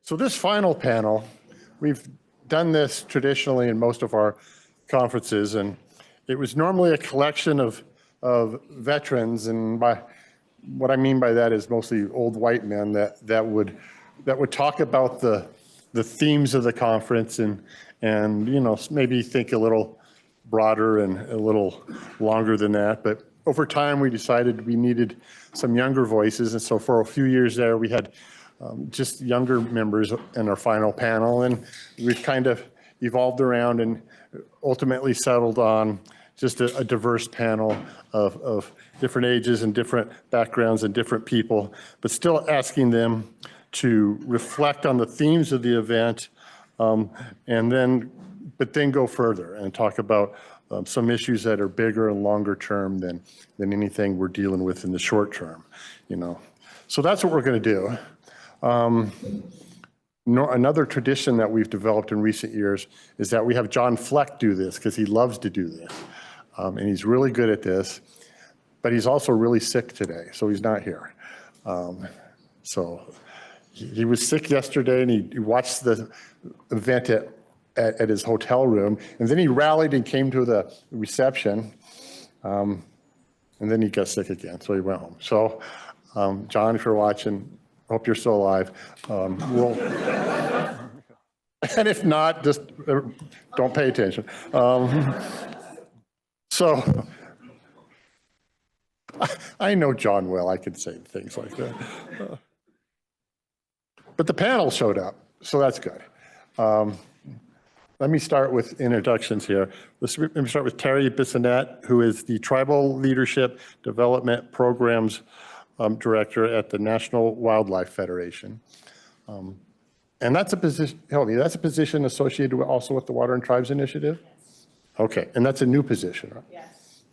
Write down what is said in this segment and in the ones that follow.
So this final panel, we've done this traditionally in most of our conferences, and it was normally a collection of veterans, and what I mean by that is mostly old white men that would talk about the themes of the conference and maybe think a little broader and a little longer than that. But over time, we decided we needed some younger voices, and so for a few years there, we had just younger members in our final panel, and we've kind of evolved around and ultimately settled on just a diverse panel of different ages and different backgrounds and different people, but still asking them to reflect on the themes of the event, but then go further and talk about some issues that are bigger and longer term than anything we're dealing with in the short term, So that's what we're going to do. Another tradition that we've developed in recent years is that we have John Fleck do this because he loves to do this. And he's really good at this, but he's also really sick today, so he's not here. So he was sick yesterday, and he watched the event at his hotel room, and then he rallied and came to the reception, and then he got sick again, so he went home. So John, if you're watching, hope you're still alive. And if not, just don't pay attention. So I know John well, I could say things like that. But the panel showed up, so that's good. Let me start with introductions here. Let me start with Terri Bissonette, who is the Tribal Leadership Development Programs Director at the National Wildlife Federation. And that's a position, help me, that's a position associated also with the Water and Tribes Initiative? Yes. Okay, and that's a new position, right? Yes.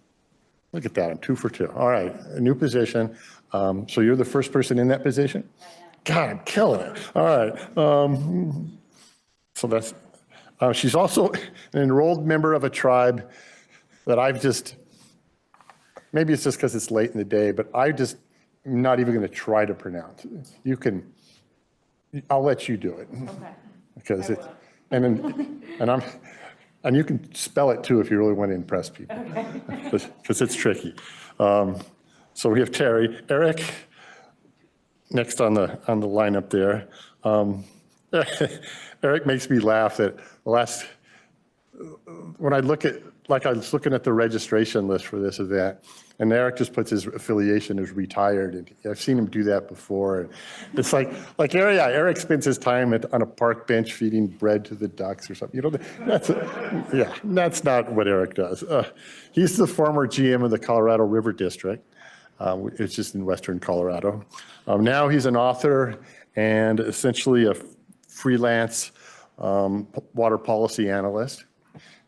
Look at that, I'm 2 for 2. All right, a new position. So you're the first person in that position? I am. God, I'm killing it. All right. So that's, she's also an enrolled member of a tribe that maybe it's just because it's late in the day, but I'm not even going to try to pronounce it. I'll let you do it. Okay. Because and you can spell it too if you really want to impress people. Okay. Because it's tricky. So we have Terri. Eric, next on the lineup there. Eric makes me laugh that when I look at, like I was looking at the registration list for this event, and Eric just puts his affiliation as retired, and I've seen him do that before. And it's like Eric spends his time on a park bench feeding bread to the ducks or something. That's not what Eric does. He's the former GM of the Colorado River District. It's just in western Colorado. Now he's an author and essentially a freelance water policy analyst.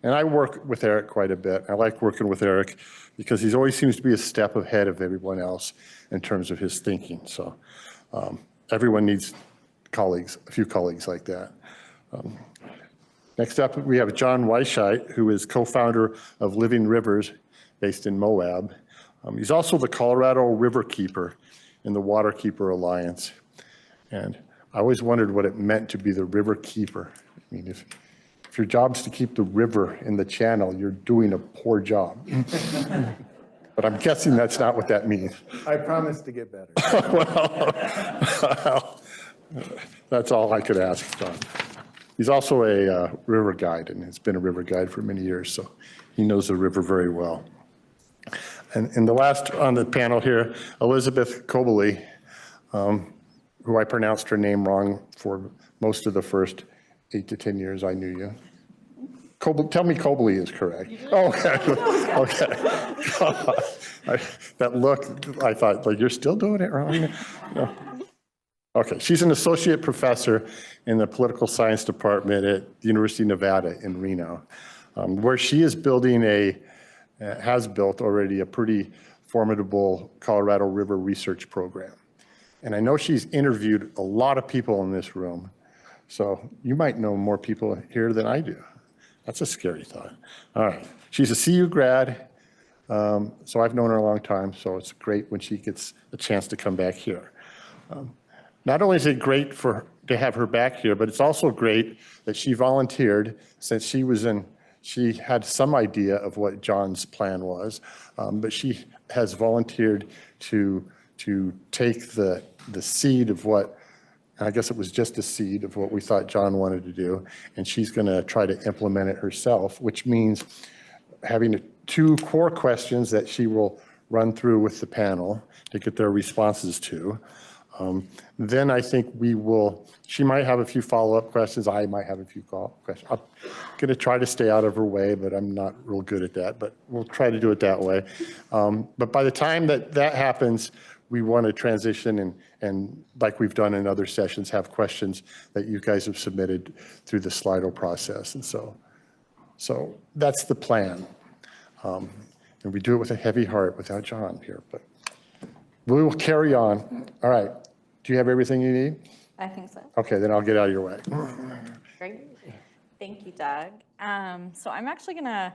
And I work with Eric quite a bit. I like working with Eric because he always seems to be a step ahead of everyone else in terms of his thinking. So everyone needs colleagues, a few colleagues like that. Next up, we have John Weisheit, who is co-founder of Living Rivers, based in Moab. He's also the Colorado River Keeper in the Water Keeper Alliance. And I always wondered what it meant to be the river keeper. I mean, if your job's to keep the river in the channel, you're doing a poor job. But I'm guessing that's not what that means. I promise to get better. Well, that's all I could ask, John. He's also a river guide and has been a river guide for many years, so he knows the river very well. And the last on the panel here, Elizabeth Koebele, who I pronounced her name wrong for most of the first 8 to 10 years I knew you. Tell me Koebele is correct. Oh, okay. Okay. That look, I thought, like, you're still doing it wrong? No. Okay, she's an associate professor in the political science department at the University of Nevada in Reno, where she is has built already a pretty formidable Colorado River research program. And I know she's interviewed a lot of people in this room, so you might know more people here than I do. That's a scary thought. All right, she's a CU grad, so I've known her a long time, so it's great when she gets a chance to come back here. Not only is it great to to have her back here, but it's also great that she volunteered since she had some idea of what John's plan was, but she has volunteered to take the seed of what, I guess it was just a seed of what we thought John wanted to do, and she's going to try to implement it herself, which means having 2 core questions that she will run through with the panel to get their responses to. Then I think she might have a few follow-up questions. I might have a few questions. I'm going to try to stay out of her way, but I'm not real good at that, but we'll try to do it that way. But by the time that happens, we want to transition and like we've done in other sessions, have questions that you guys have submitted through the Slido process. And so that's the plan. And we do it with a heavy heart without John here, but we will carry on. All right. Do you have everything you need? I think so. Okay, then I'll get out of your way. Great. Thank you, Doug. So I'm actually going to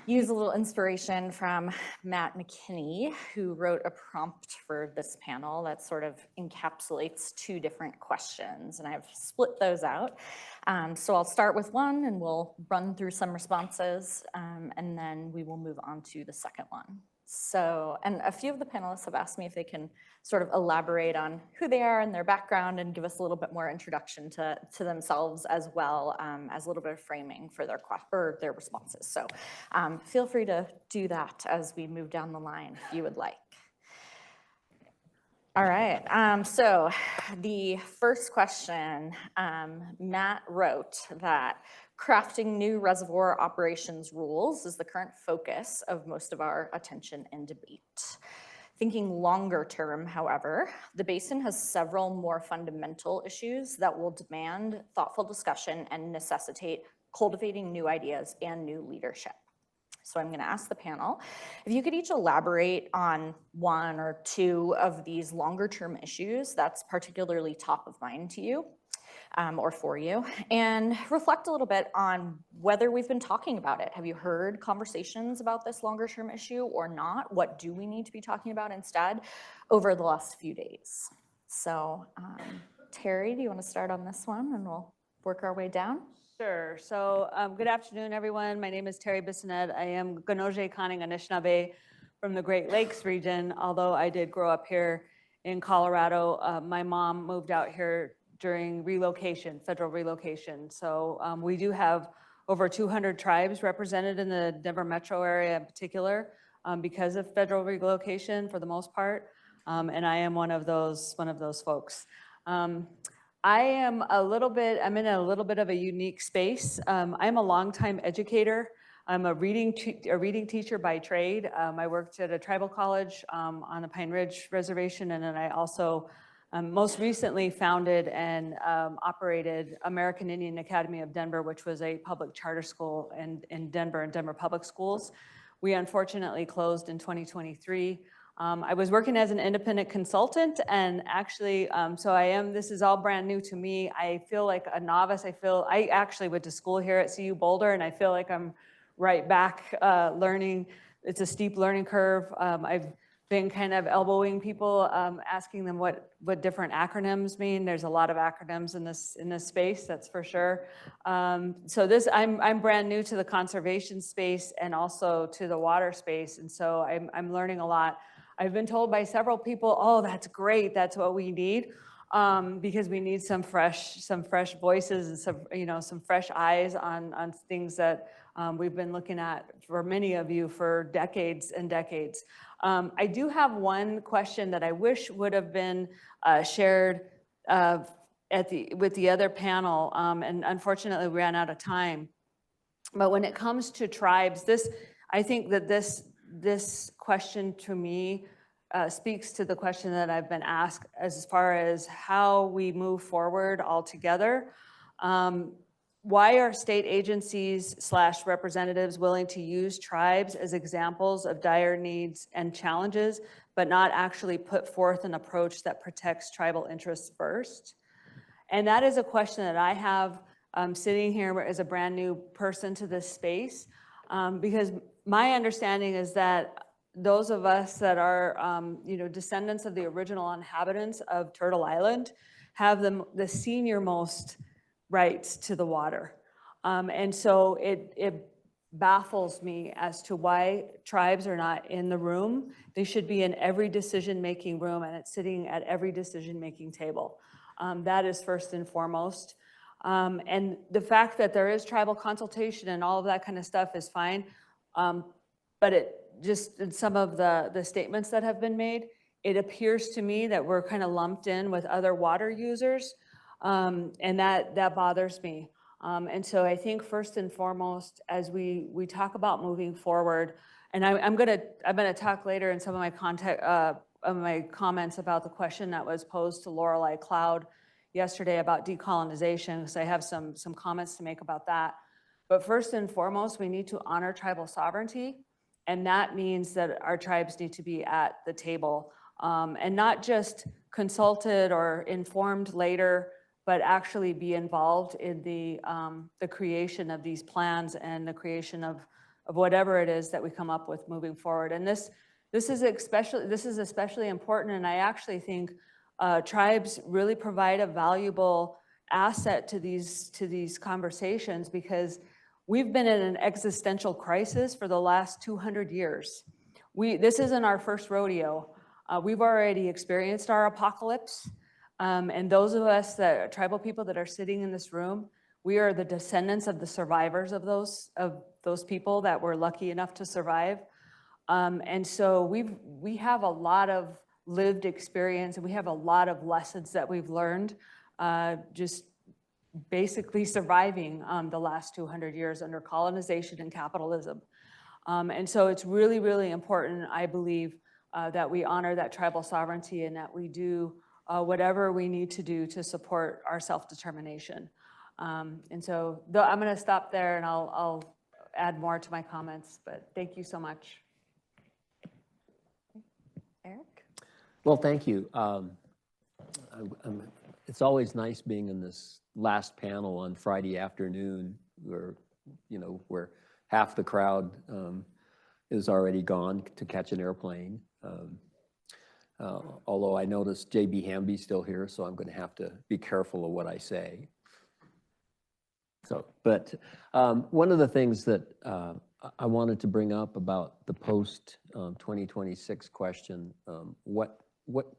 use a little inspiration from Matt McKinney, who wrote a prompt for this panel that sort of encapsulates 2 different questions, and I've split those out. So I'll start with one, and we'll run through some responses, and then we will move on to the second one. So, and a few of the panelists have asked me if they can sort of elaborate on who they are and their background and give us a little bit more introduction to themselves, as well as a little bit of framing for their responses. So feel free to do that as we move down the line if you would like. All right, so the first question, Matt wrote that crafting new reservoir operations rules is the current focus of most of our attention and debate. Thinking longer term, however, the basin has several more fundamental issues that will demand thoughtful discussion and necessitate cultivating new ideas and new leadership. So I'm going to ask the panel if you could each elaborate on 1 or 2 of these longer term issues that's particularly top of mind to you or for you, and reflect a little bit on whether we've been talking about it. Have you heard conversations about this longer term issue or not? What do we need to be talking about instead over the last few days? So Terri, do you want to start on this one and we'll work our way down? Sure. So good afternoon, everyone. My name is Terri Bissonette. I am Gaunojé-Kaning Anishinaabe from the Great Lakes region. Although I did grow up here in Colorado, my mom moved out here during relocation, federal relocation. So we do have over 200 tribes represented in the Denver metro area in particular because of federal relocation for the most part. And I am one of those folks. I'm in a little bit of a unique space. I'm a longtime educator. I'm a reading teacher by trade. I worked at a tribal college on the Pine Ridge Reservation, and then I also most recently founded and operated American Indian Academy of Denver, which was a public charter school in Denver and Denver Public Schools. We unfortunately closed in 2023. I was working as an independent consultant, and actually, this is all brand new to me. I feel like a novice. I actually went to school here at CU Boulder, and I feel like I'm right back learning. It's a steep learning curve. I've been kind of elbowing people, asking them what different acronyms mean. There's a lot of acronyms in this space, that's for sure. So I'm brand new to the conservation space and also to the water space, and so I'm learning a lot. I've been told by several people, "Oh, that's great. That's what we need," because we need some fresh voices and some fresh eyes on things that we've been looking at for many of you for decades and decades. I do have one question that I wish would have been shared with the other panel, and unfortunately we ran out of time. But when it comes to tribes, I think that this question to me speaks to the question that I've been asked as far as how we move forward all together. Why are state agencies / representatives willing to use tribes as examples of dire needs and challenges, but not actually put forth an approach that protects tribal interests first? And that is a question that I have sitting here as a brand new person to this space, because my understanding is that those of us that are descendants of the original inhabitants of Turtle Island have the senior most rights to the water. And so it baffles me as to why tribes are not in the room. They should be in every decision-making room, and it's sitting at every decision-making table. That is first and foremost. And the fact that there is tribal consultation and all of that kind of stuff is fine. But it just, in some of the statements that have been made, it appears to me that we're kind of lumped in with other water users. And that bothers me. And so I think first and foremost, as we talk about moving forward, and I'm gonna talk later in some of my comments about the question that was posed to Lorelei Cloud yesterday about decolonization, because I have some comments to make about that. But first and foremost, we need to honor tribal sovereignty, and that means that our tribes need to be at the table, and not just consulted or informed later, but actually be involved in the creation of these plans and the creation of whatever it is that we come up with moving forward. And this is especially important, and I actually think tribes really provide a valuable asset to these conversations, because we've been in an existential crisis for the last 200 years. This isn't our first rodeo. We've already experienced our apocalypse. And those of us tribal people that are sitting in this room, we are the descendants of the survivors of those people that were lucky enough to survive. And so we have a lot of lived experience, and we have a lot of lessons that we've learned, just basically surviving the last 200 years under colonization and capitalism. And so it's really, really important, I believe, that we honor that tribal sovereignty, and that we do whatever we need to do to support our self-determination. And so I'm going to stop there, and I'll add more to my comments, but thank you so much. Eric? Well, thank you. It's always nice being in this last panel on Friday afternoon where half the crowd is already gone to catch an airplane. Although I noticed J.B. Hamby's still here, so I'm going to have to be careful of what I say. But one of the things that I wanted to bring up about the post-2026 question, what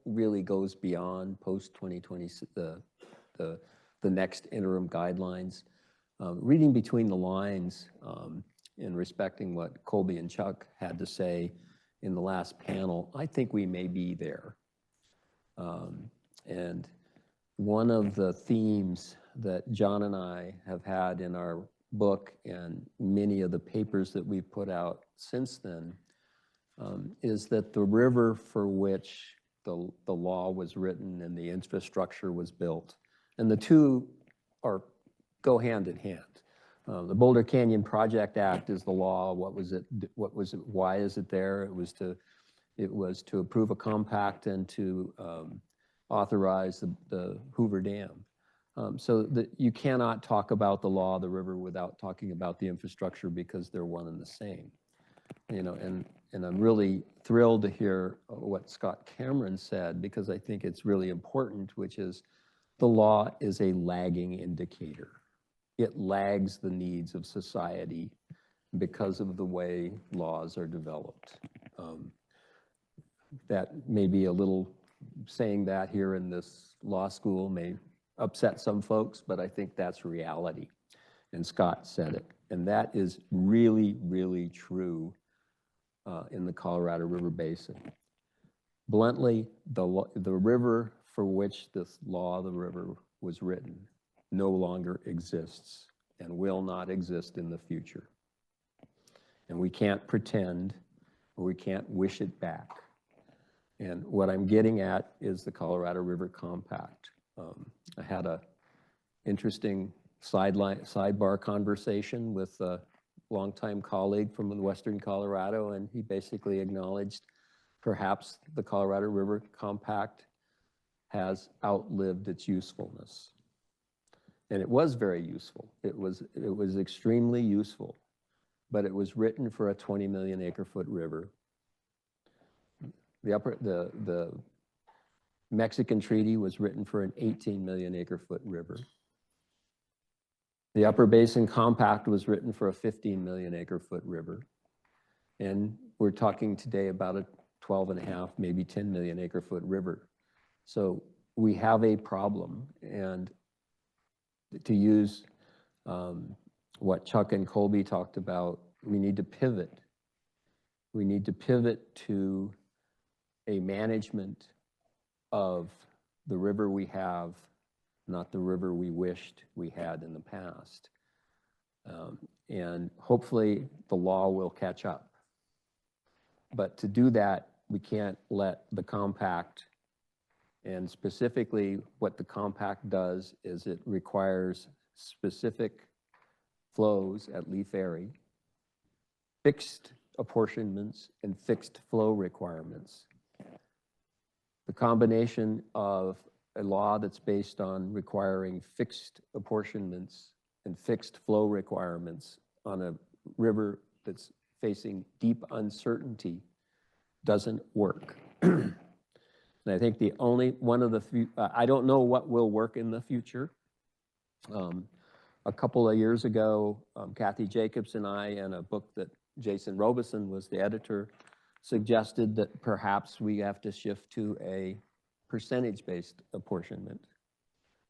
really goes beyond post-2026, the next interim guidelines. Reading between the lines and respecting what Colby and Chuck had to say in the last panel, I think we may be there. And one of the themes that John and I have had in our book and many of the papers that we've put out since then is that the river for which the law was written and the infrastructure was built, and the two go hand in hand. The Boulder Canyon Project Act is the law. What was it? Why is it there? It was to approve a compact and to authorize the Hoover Dam. So that you cannot talk about the law of the river without talking about the infrastructure, because they're one and the same. And I'm really thrilled to hear what Scott Cameron said, because I think it's really important, which is the law is a lagging indicator. It lags the needs of society because of the way laws are developed. That may be a little, saying that here in this law school may upset some folks, but I think that's reality. And Scott said it. And that is really, really true in the Colorado River Basin. Bluntly, the river for which this law of the river was written no longer exists and will not exist in the future. And we can't pretend, or we can't wish it back. And what I'm getting at is the Colorado River Compact. I had a interesting sidebar conversation with a longtime colleague from Western Colorado, and he basically acknowledged perhaps the Colorado River Compact has outlived its usefulness. And it was very useful. It was extremely useful, but it was written for a 20 million acre foot river. The Mexican treaty was written for an 18 million acre foot river. The Upper Basin Compact was written for a 15 million acre foot river. And we're talking today about a 12.5, maybe 10 million acre foot river. So we have a problem, and to use what Chuck and Colby talked about, we need to pivot. We need to pivot to a management of the river we have, not the river we wished we had in the past. And hopefully the law will catch up. But to do that, we can't let the compact, and specifically what the compact does is it requires specific flows at Leaf Airy, fixed apportionments and fixed flow requirements. The combination of a law that's based on requiring fixed apportionments and fixed flow requirements on a river that's facing deep uncertainty doesn't work. And I think the only one of the few, I don't know what will work in the future. A couple of years ago, Kathy Jacobs and I, in a book that Jason Robeson was the editor, suggested that perhaps we have to shift to a percentage-based apportionment.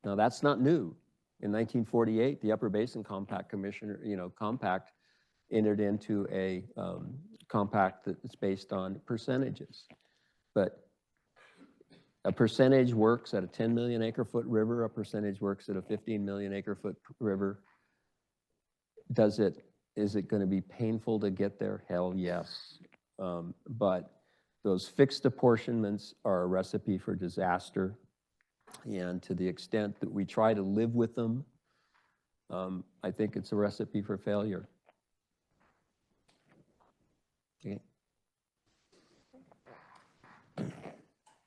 Now that's not new. In 1948, the Upper Basin Compact Commissioner, compact entered into a compact that's based on percentages. But a percentage works at a 10 million acre foot river, a percentage works at a 15 million acre foot river. Is it going to be painful to get there? Hell yes. But those fixed apportionments are a recipe for disaster. And to the extent that we try to live with them, I think it's a recipe for failure. Okay.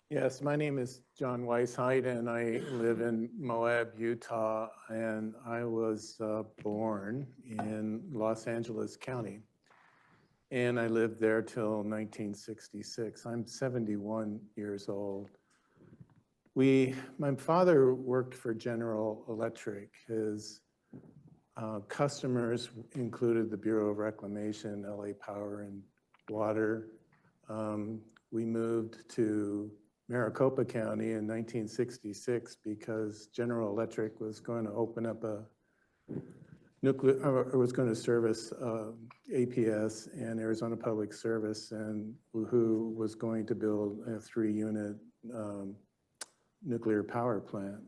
Yes, my name is John Weisheit, and I live in Moab, Utah, and I was born in Los Angeles County, and I lived there till 1966. I'm 71 years old. My father worked for General Electric. His customers included the Bureau of Reclamation, LA Power and Water. We moved to Maricopa County in 1966 because General Electric was going to open up was going to service APS and Arizona Public Service, and who was going to build a 3-unit nuclear power plant.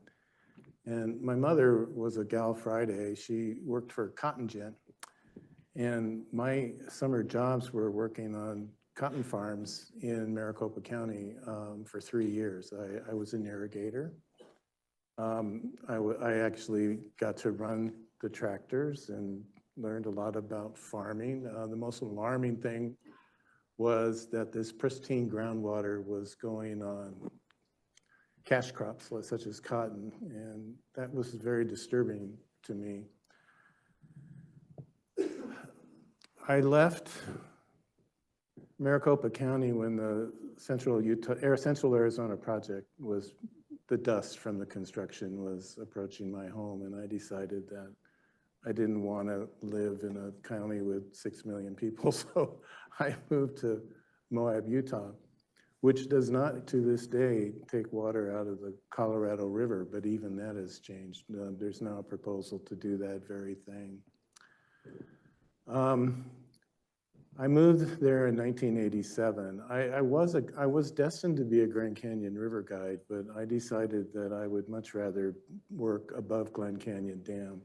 And my mother was a gal Friday. She worked for Cotton Gin, and my summer jobs were working on cotton farms in Maricopa County for 3 years. I was an irrigator. I actually got to run the tractors and learned a lot about farming. The most alarming thing was that this pristine groundwater was going on cash crops such as cotton, and that was very disturbing to me. I left Maricopa County when the Central Arizona project was, the dust from the construction was approaching my home, and I decided that I didn't want to live in a county with 6 million people, so I moved to Moab, Utah, which does not to this day take water out of the Colorado River, but even that has changed. There's now a proposal to do that very thing. I moved there in 1987. I was destined to be a Grand Canyon River guide, but I decided that I would much rather work above Glen Canyon Dam.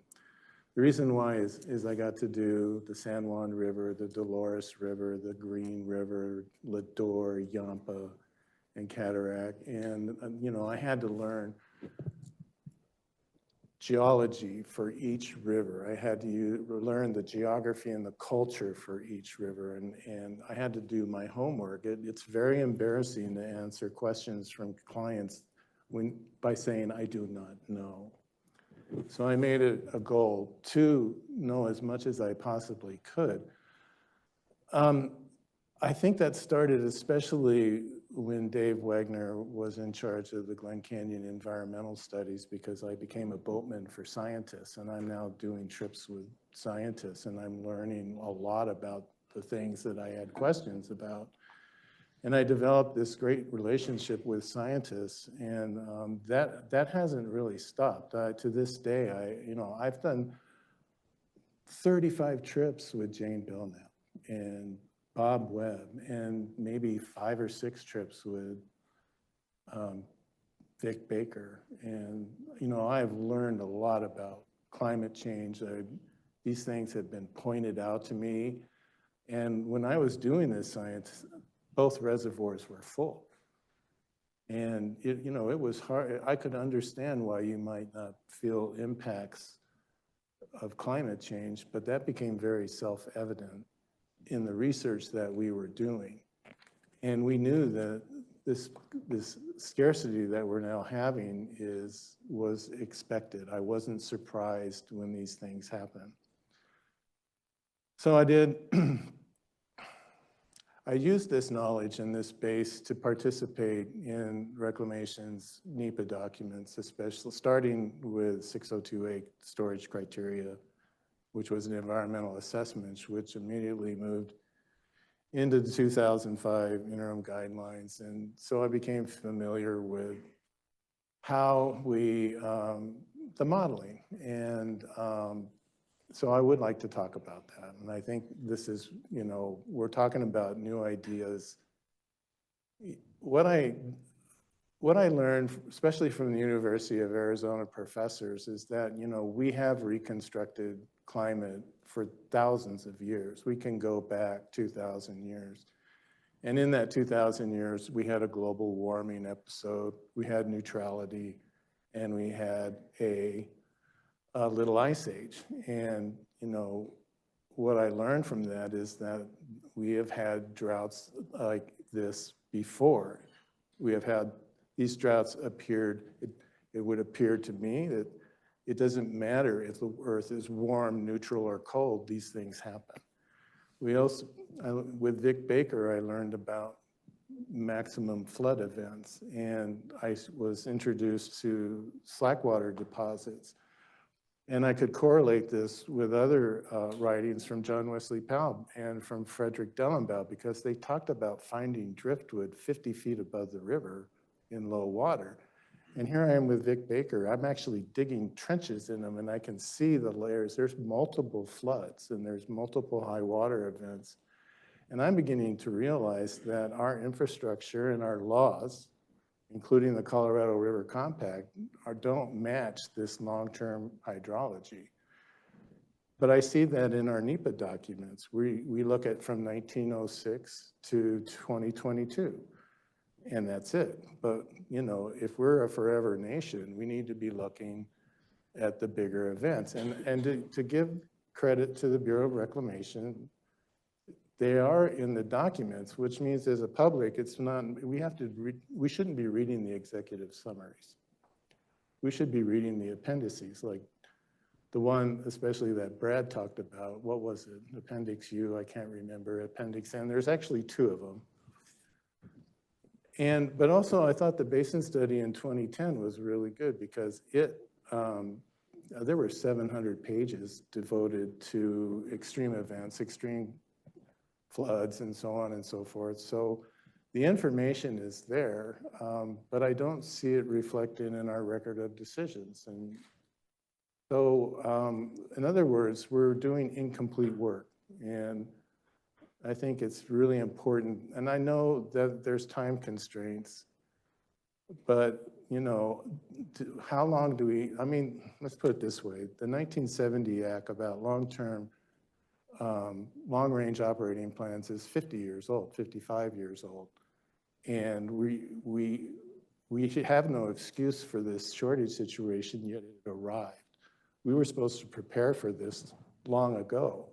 The reason why is I got to do the San Juan River, the Dolores River, the Green River, Lador, Yampa, and Cataract. And, I had to learn geology for each river. I had to learn the geography and the culture for each river, and I had to do my homework. It's very embarrassing to answer questions from clients by saying, I do not know. So I made it a goal to know as much as I possibly could. I think that started especially when Dave Wagner was in charge of the Glen Canyon environmental studies, because I became a boatman for scientists, and I'm now doing trips with scientists, and I'm learning a lot about the things that I had questions about. And I developed this great relationship with scientists, and that hasn't really stopped. To this day, I've done 35 trips with Jane Belknap and Bob Webb, and maybe 5 or 6 trips with Vic Baker. And, I've learned a lot about climate change. These things have been pointed out to me. And when I was doing this science, both reservoirs were full. And it was hard. I could understand why you might not feel impacts of climate change, but that became very self-evident in the research that we were doing. And we knew that this scarcity that we're now having was expected. I wasn't surprised when these things happen. So I used this knowledge and this base to participate in Reclamation's NEPA documents, especially starting with 6028 storage criteria, which was an environmental assessment, which immediately moved into the 2005 interim guidelines. And so I became familiar with how the modeling. And so I would like to talk about that. And I think this is, we're talking about new ideas. What I learned, especially from the University of Arizona professors, is that, we have reconstructed climate for thousands of years. We can go back 2,000 years. And in that 2,000 years, we had a global warming episode, we had neutrality, and we had a little ice age. And, what I learned from that is that we have had droughts like this before. We have had these droughts appeared. It would appear to me that it doesn't matter if the earth is warm, neutral, or cold, these things happen. We also, with Vic Baker, I learned about maximum flood events, and I was introduced to slackwater deposits. And I could correlate this with other writings from John Wesley Powell and from Frederick Dellenbaugh, because they talked about finding driftwood 50 feet above the river in low water. And here I am with Vic Baker. I'm actually digging trenches in them, and I can see the layers. There's multiple floods, and there's multiple high water events. And I'm beginning to realize that our infrastructure and our laws, including the Colorado River Compact, don't match this long-term hydrology. But I see that in our NEPA documents. We look at from 1906 to 2022, and that's it. But, if we're a forever nation, we need to be looking at the bigger events. And to give credit to the Bureau of Reclamation, they are in the documents, which means as a public, it's not, we shouldn't be reading the executive summaries. We should be reading the appendices, like the one especially that Brad talked about. What was it? Appendix U, I can't remember, Appendix N. There's actually 2 of them. But also I thought the basin study in 2010 was really good, because there were 700 pages devoted to extreme events, extreme floods, and so on and so forth. So the information is there, but I don't see it reflected in our record of decisions. And so, in other words, we're doing incomplete work. And I think it's really important. And I know that there's time constraints, but, how long do we, let's put it this way. The 1970 Act about long-term long-range operating plans is 50 years old, 55 years old. And we have no excuse for this shortage situation, yet it arrived. We were supposed to prepare for this long ago.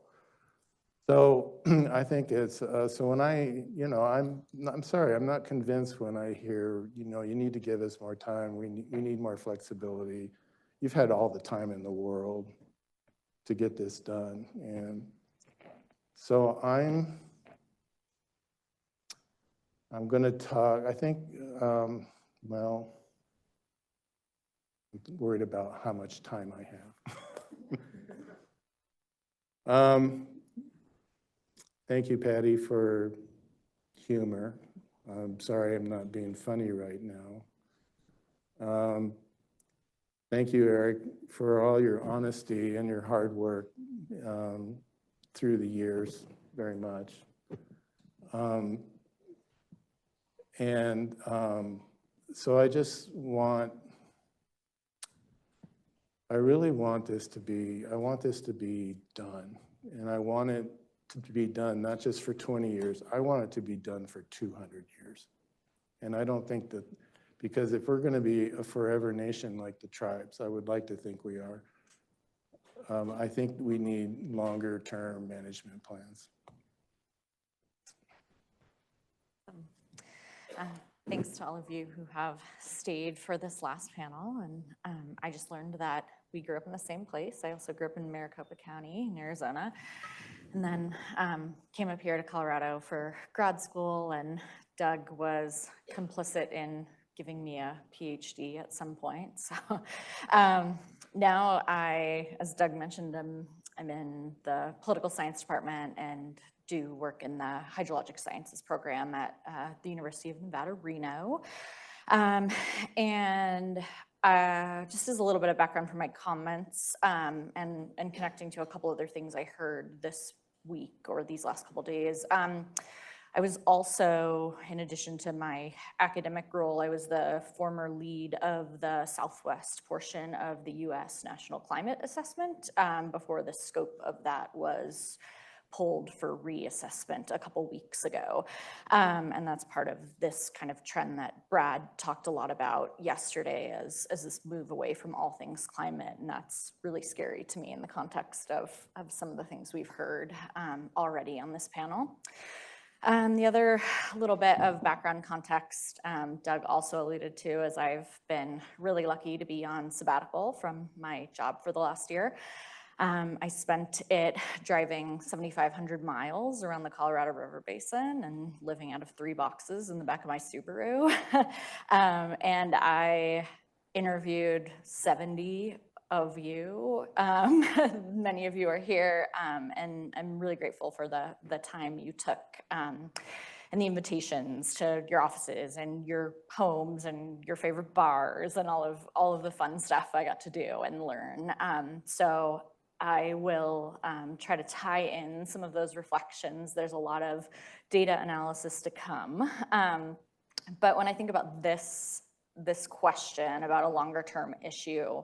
So I think it's, so when I'm sorry, I'm not convinced when I hear, you need to give us more time, we need more flexibility. You've had all the time in the world to get this done. And so I'm I'm going to talk, I think, well, I'm worried about how much time I have. Thank you, Patty, for humor. I'm sorry I'm not being funny right now. Thank you, Eric, for all your honesty and your hard work through the years, very much. So I just want, I really want this to be, I want this to be done. And I want it to be done not just for 20 years, I want it to be done for 200 years. And I don't think that, because if we're going to be a forever nation like the tribes, I would like to think we are, I think we need longer term management plans. Thanks to all of you who have stayed for this last panel. And I just learned that we grew up in the same place. I also grew up in Maricopa County in Arizona, and then came up here to Colorado for grad school, and Doug was complicit in giving me a PhD at some point. So now as Doug mentioned, I'm in the political science department and do work in the hydrologic sciences program at the University of Nevada, Reno. Just as a little bit of background for my comments and connecting to a couple other things I heard this week or these last couple days. I was also, in addition to my academic role, I was the former lead of the Southwest portion of the US National Climate Assessment before the scope of that was pulled for reassessment a couple weeks ago. And that's part of this kind of trend that Brad talked a lot about yesterday as this move away from all things climate. And that's really scary to me in the context of some of the things we've heard already on this panel. The other little bit of background context Doug also alluded to, as I've been really lucky to be on sabbatical from my job for the last year. I spent it driving 7,500 miles around the Colorado River Basin and living out of 3 boxes in the back of my Subaru. And I interviewed 70 of you. Many of you are here, and I'm really grateful for the time you took and the invitations to your offices and your homes and your favorite bars and all of the fun stuff I got to do and learn. So I will try to tie in some of those reflections. There's a lot of data analysis to come. But when I think about this question about a longer term issue,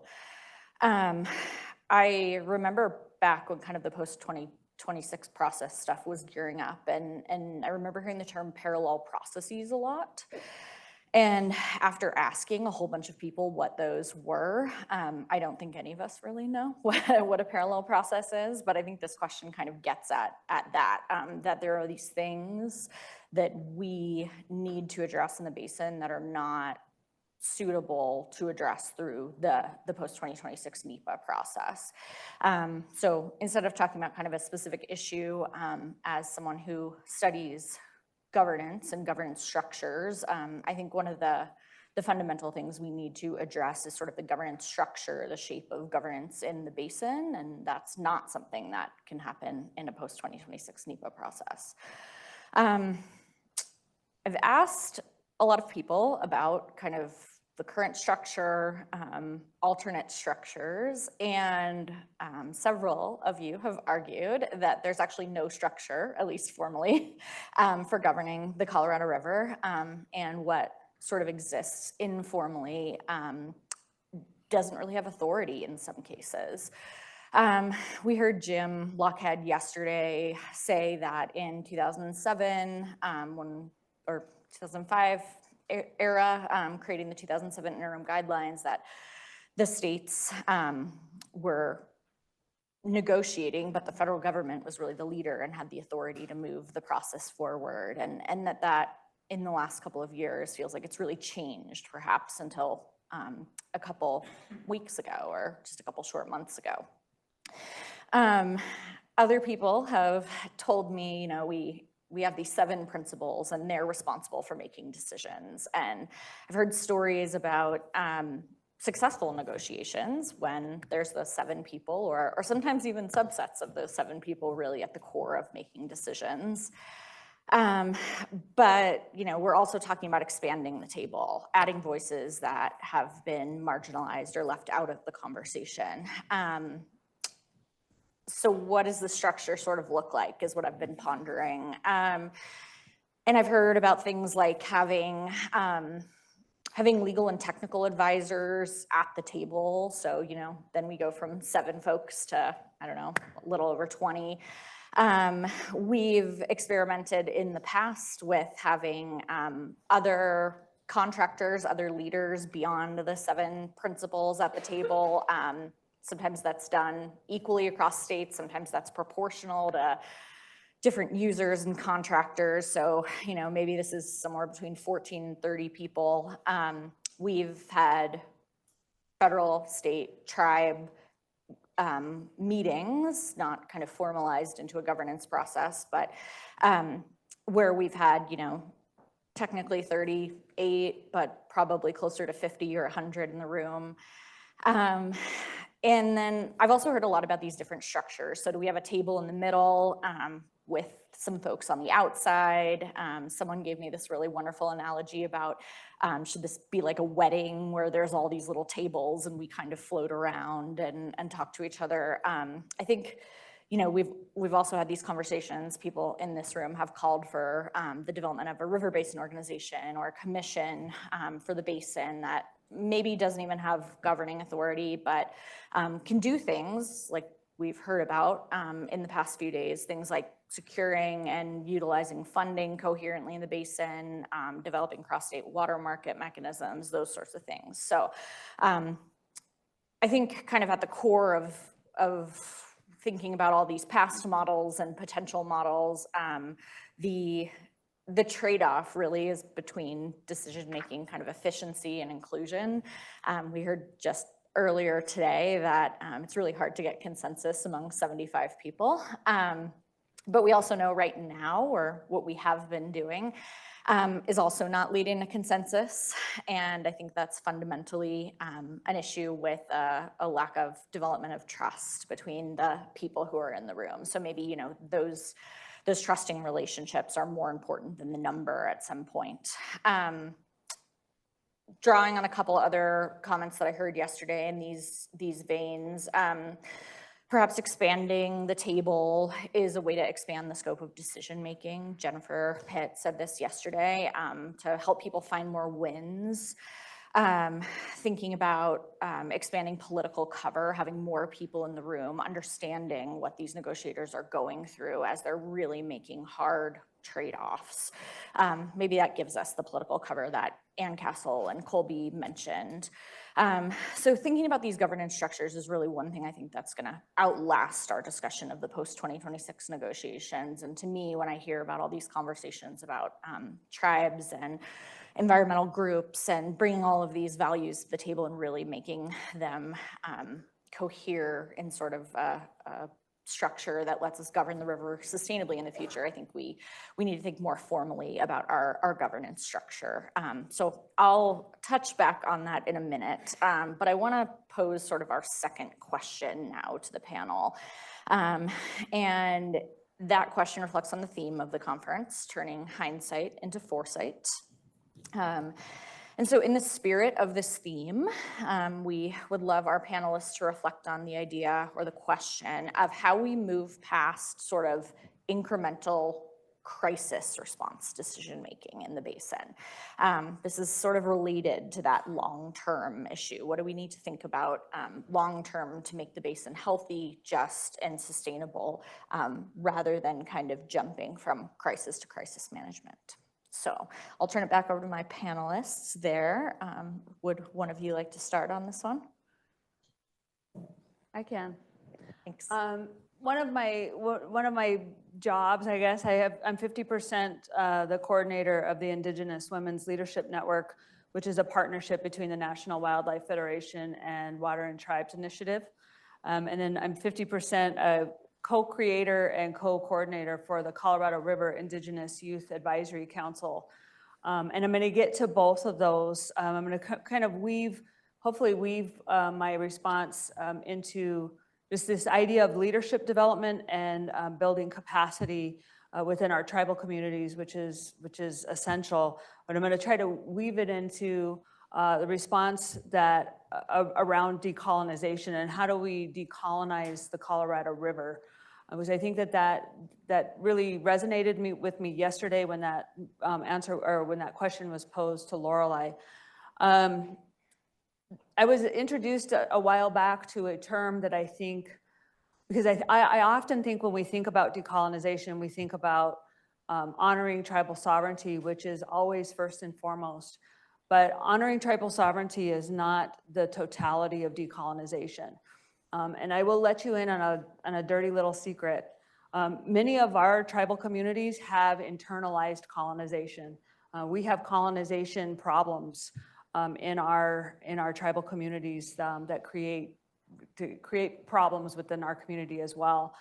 I remember back when kind of the post-2026 process stuff was gearing up, and I remember hearing the term parallel processes a lot. And after asking a whole bunch of people what those were, I don't think any of us really know what a parallel process is, but I think this question kind of gets at that, that there are these things that we need to address in the basin that are not suitable to address through the post-2026 NEPA process. So instead of talking about kind of a specific issue, as someone who studies governance and governance structures, I think one of the fundamental things we need to address is sort of the governance structure, the shape of governance in the basin, and that's not something that can happen in a post-2026 NEPA process. I've asked a lot of people about kind of the current structure, alternate structures, and several of you have argued that there's actually no structure, at least formally, for governing the Colorado River, and what sort of exists informally doesn't really have authority in some cases. We heard Jim Lockhead yesterday say that in 2007, or 2005 era, creating the 2007 interim guidelines, that the states were negotiating, but the federal government was really the leader and had the authority to move the process forward. And that in the last couple of years feels like it's really changed, perhaps until a couple weeks ago or just a couple short months ago. Other people have told me, we we have these 7 principles and they're responsible for making decisions. And I've heard stories about successful negotiations when there's the 7 people or sometimes even subsets of those 7 people really at the core of making decisions. But, you know, we're also talking about expanding the table, adding voices that have been marginalized or left out of the conversation. So what does the structure sort of look like is what I've been pondering. And I've heard about things like having legal and technical advisors at the table. So, you know, then we go from 7 folks to, I don't know, a little over 20. We've experimented in the past with having other contractors, other leaders beyond the 7 principles at the table. Sometimes that's done equally across states. Sometimes that's proportional to different users and contractors. So, you know, maybe this is somewhere between 14 and 30 people. We've had federal, state, tribe meetings, not kind of formalized into a governance process, but where we've had, you know, technically 38, but probably closer to 50 or 100 in the room. And then I've also heard a lot about these different structures. So do we have a table in the middle with some folks on the outside? Someone gave me this really wonderful analogy about should this be like a wedding where there's all these little tables and we kind of float around and talk to each other. I think, you know, we've also had these conversations. People in this room have called for the development of a river basin organization or a commission for the basin that maybe doesn't even have governing authority, but can do things like we've heard about in the past few days, things like securing and utilizing funding coherently in the basin, developing cross-state water market mechanisms, those sorts of things. So I think kind of at the core of thinking about all these past models and potential models, the trade-off really is between decision-making kind of efficiency and inclusion. We heard just earlier today that it's really hard to get consensus among 75 people. But we also know right now, or what we have been doing, is also not leading to consensus. And I think that's fundamentally an issue with a lack of development of trust between the people who are in the room. So maybe, you know, those trusting relationships are more important than the number at some point. Drawing on a couple other comments that I heard yesterday in these veins, perhaps expanding the table is a way to expand the scope of decision-making. Jennifer Pitt said this yesterday, to help people find more wins. Thinking about expanding political cover, having more people in the room, understanding what these negotiators are going through as they're really making hard trade-offs. Maybe that gives us the political cover that Ann Castle and Colby mentioned. So thinking about these governance structures is really one thing I think that's gonna outlast our discussion of the post-2026 negotiations. And to me, when I hear about all these conversations about tribes and environmental groups and bringing all of these values to the table and really making them cohere in sort of a structure that lets us govern the river sustainably in the future, I think we need to think more formally about our governance structure. So I'll touch back on that in a minute, but I want to pose sort of our second question now to the panel. And that question reflects on the theme of the conference, turning hindsight into foresight. And so in the spirit of this theme, we would love our panelists to reflect on the idea or the question of how we move past sort of incremental crisis response decision-making in the basin. This is sort of related to that long-term issue. What do we need to think about long-term to make the basin healthy, just, and sustainable, rather than kind of jumping from crisis to crisis management? So I'll turn it back over to my panelists there. Would one of you like to start on this one? I can. Thanks. One of my jobs, I guess, I'm 50% the coordinator of the Indigenous Women's Leadership Network, which is a partnership between the National Wildlife Federation and Water and Tribes Initiative. And then I'm 50% co-creator and co-coordinator for the Colorado River Indigenous Youth Advisory Council. And I'm going to get to both of those. I'm going to kind of hopefully weave my response into just this idea of leadership development and building capacity within our tribal communities, which is essential. But I'm going to try to weave it into the response that around decolonization and how do we decolonize the Colorado River. Because I think that really resonated with me yesterday when that when that question was posed to Lorelei. I was introduced a while back to a term that I think, because I often think when we think about decolonization, we think about honoring tribal sovereignty, which is always first and foremost. But honoring tribal sovereignty is not the totality of decolonization. And I will let you in on a dirty little secret. Many of our tribal communities have internalized colonization. We have colonization problems in our tribal communities that create problems within our community as well.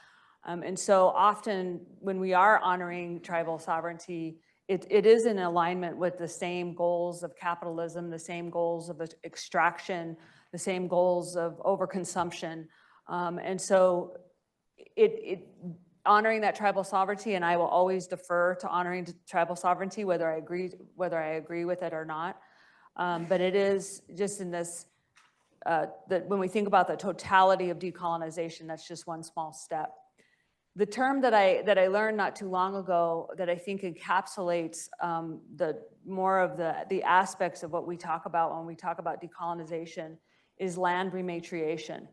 And so often when we are honoring tribal sovereignty, it is in alignment with the same goals of capitalism, the same goals of extraction, the same goals of overconsumption. And so honoring that tribal sovereignty, and I will always defer to honoring tribal sovereignty, whether I agree with it or not. But it is just in this, that when we think about the totality of decolonization, that's just one small step. The term that I learned not too long ago that I think encapsulates more of the aspects of what we talk about when we talk about decolonization is land rematriation.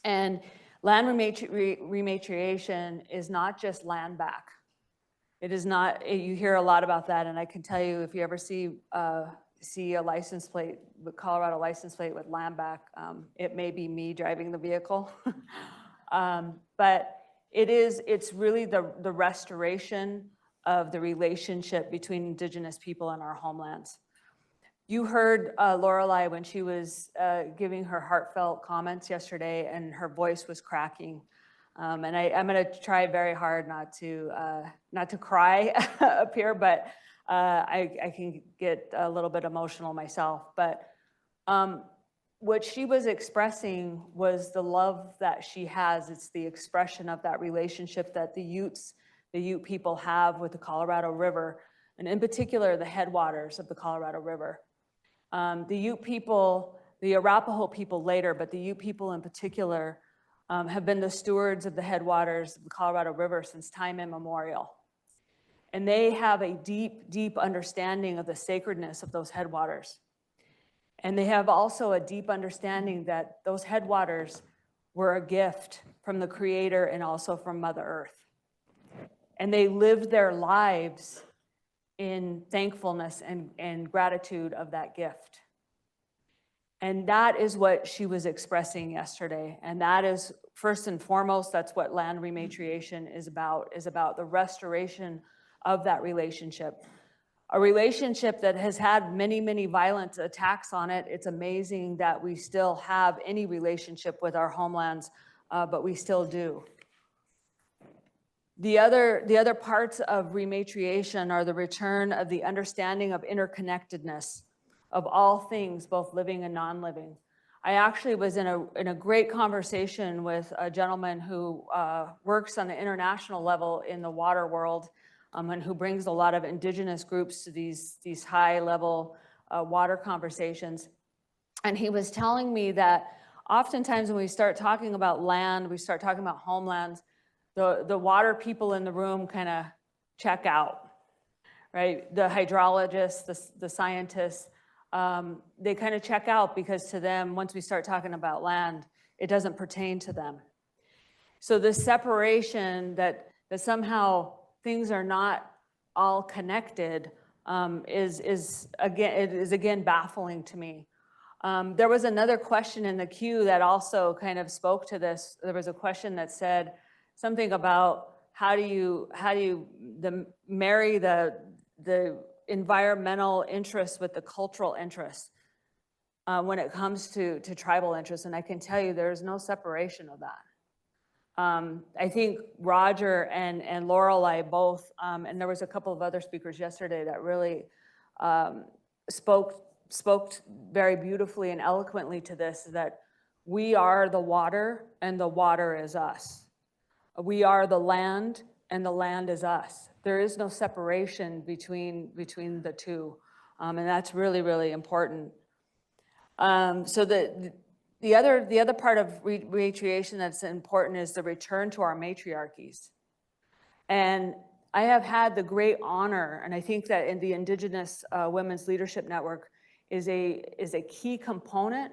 And land rematriation is not just land back. It is not, you hear a lot about that, and I can tell you if you ever see a license plate, the Colorado license plate with land back, it may be me driving the vehicle. But it's really the restoration of the relationship between Indigenous people and our homelands. You heard Lorelei when she was giving her heartfelt comments yesterday, and her voice was cracking. And I'm going to try very hard not to cry up here, but I can get a little bit emotional myself. But what she was expressing was the love that she has. It's the expression of that relationship that the Ute people have with the Colorado River, and in particular, the headwaters of the Colorado River. The Ute people, the Arapaho people later, but the Ute people in particular, have been the stewards of the headwaters of the Colorado River since time immemorial. And they have a deep, deep understanding of the sacredness of those headwaters. And they have also a deep understanding that those headwaters were a gift from the Creator and also from Mother Earth. And they lived their lives in thankfulness and gratitude of that gift. And that is what she was expressing yesterday. And that is, first and foremost, that's what land rematriation is about the restoration of that relationship. A relationship that has had many, many violent attacks on it. It's amazing that we still have any relationship with our homelands, but we still do. The other parts of rematriation are the return of the understanding of interconnectedness of all things, both living and non-living. I actually was in a great conversation with a gentleman who works on the international level in the water world, and who brings a lot of Indigenous groups to these high-level water conversations. And he was telling me that oftentimes when we start talking about land, we start talking about homelands, the water people in the room kind of check out, right? The hydrologists, the scientists, they kind of check out because to them, once we start talking about land, it doesn't pertain to them. So the separation that somehow things are not all connected is again baffling to me. There was another question in the queue that also kind of spoke to this. There was a question that said something about how do you marry the environmental interests with the cultural interests when it comes to tribal interests, and I can tell you there's no separation of that. I think Roger and Lorelei both, and there was a couple of other speakers yesterday that really spoke very beautifully and eloquently to this, that we are the water and the water is us. We are the land and the land is us. There is no separation between the two. And that's really, really important. So the other part of recreation that's important is the return to our matriarchies. And I have had the great honor, and I think that in the Indigenous Women's Leadership Network is a key component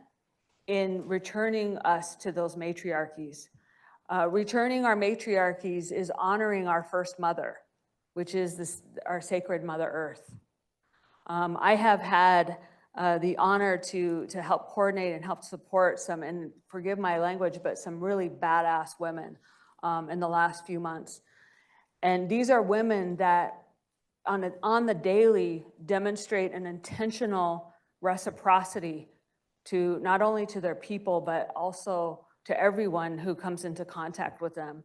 in returning us to those matriarchies. Returning our matriarchies is honoring our first mother, which is our sacred Mother Earth. I have had the honor to help coordinate and help support some, and forgive my language, but some really badass women in the last few months. And these are women that on the daily demonstrate an intentional reciprocity to not only to their people, but also to everyone who comes into contact with them.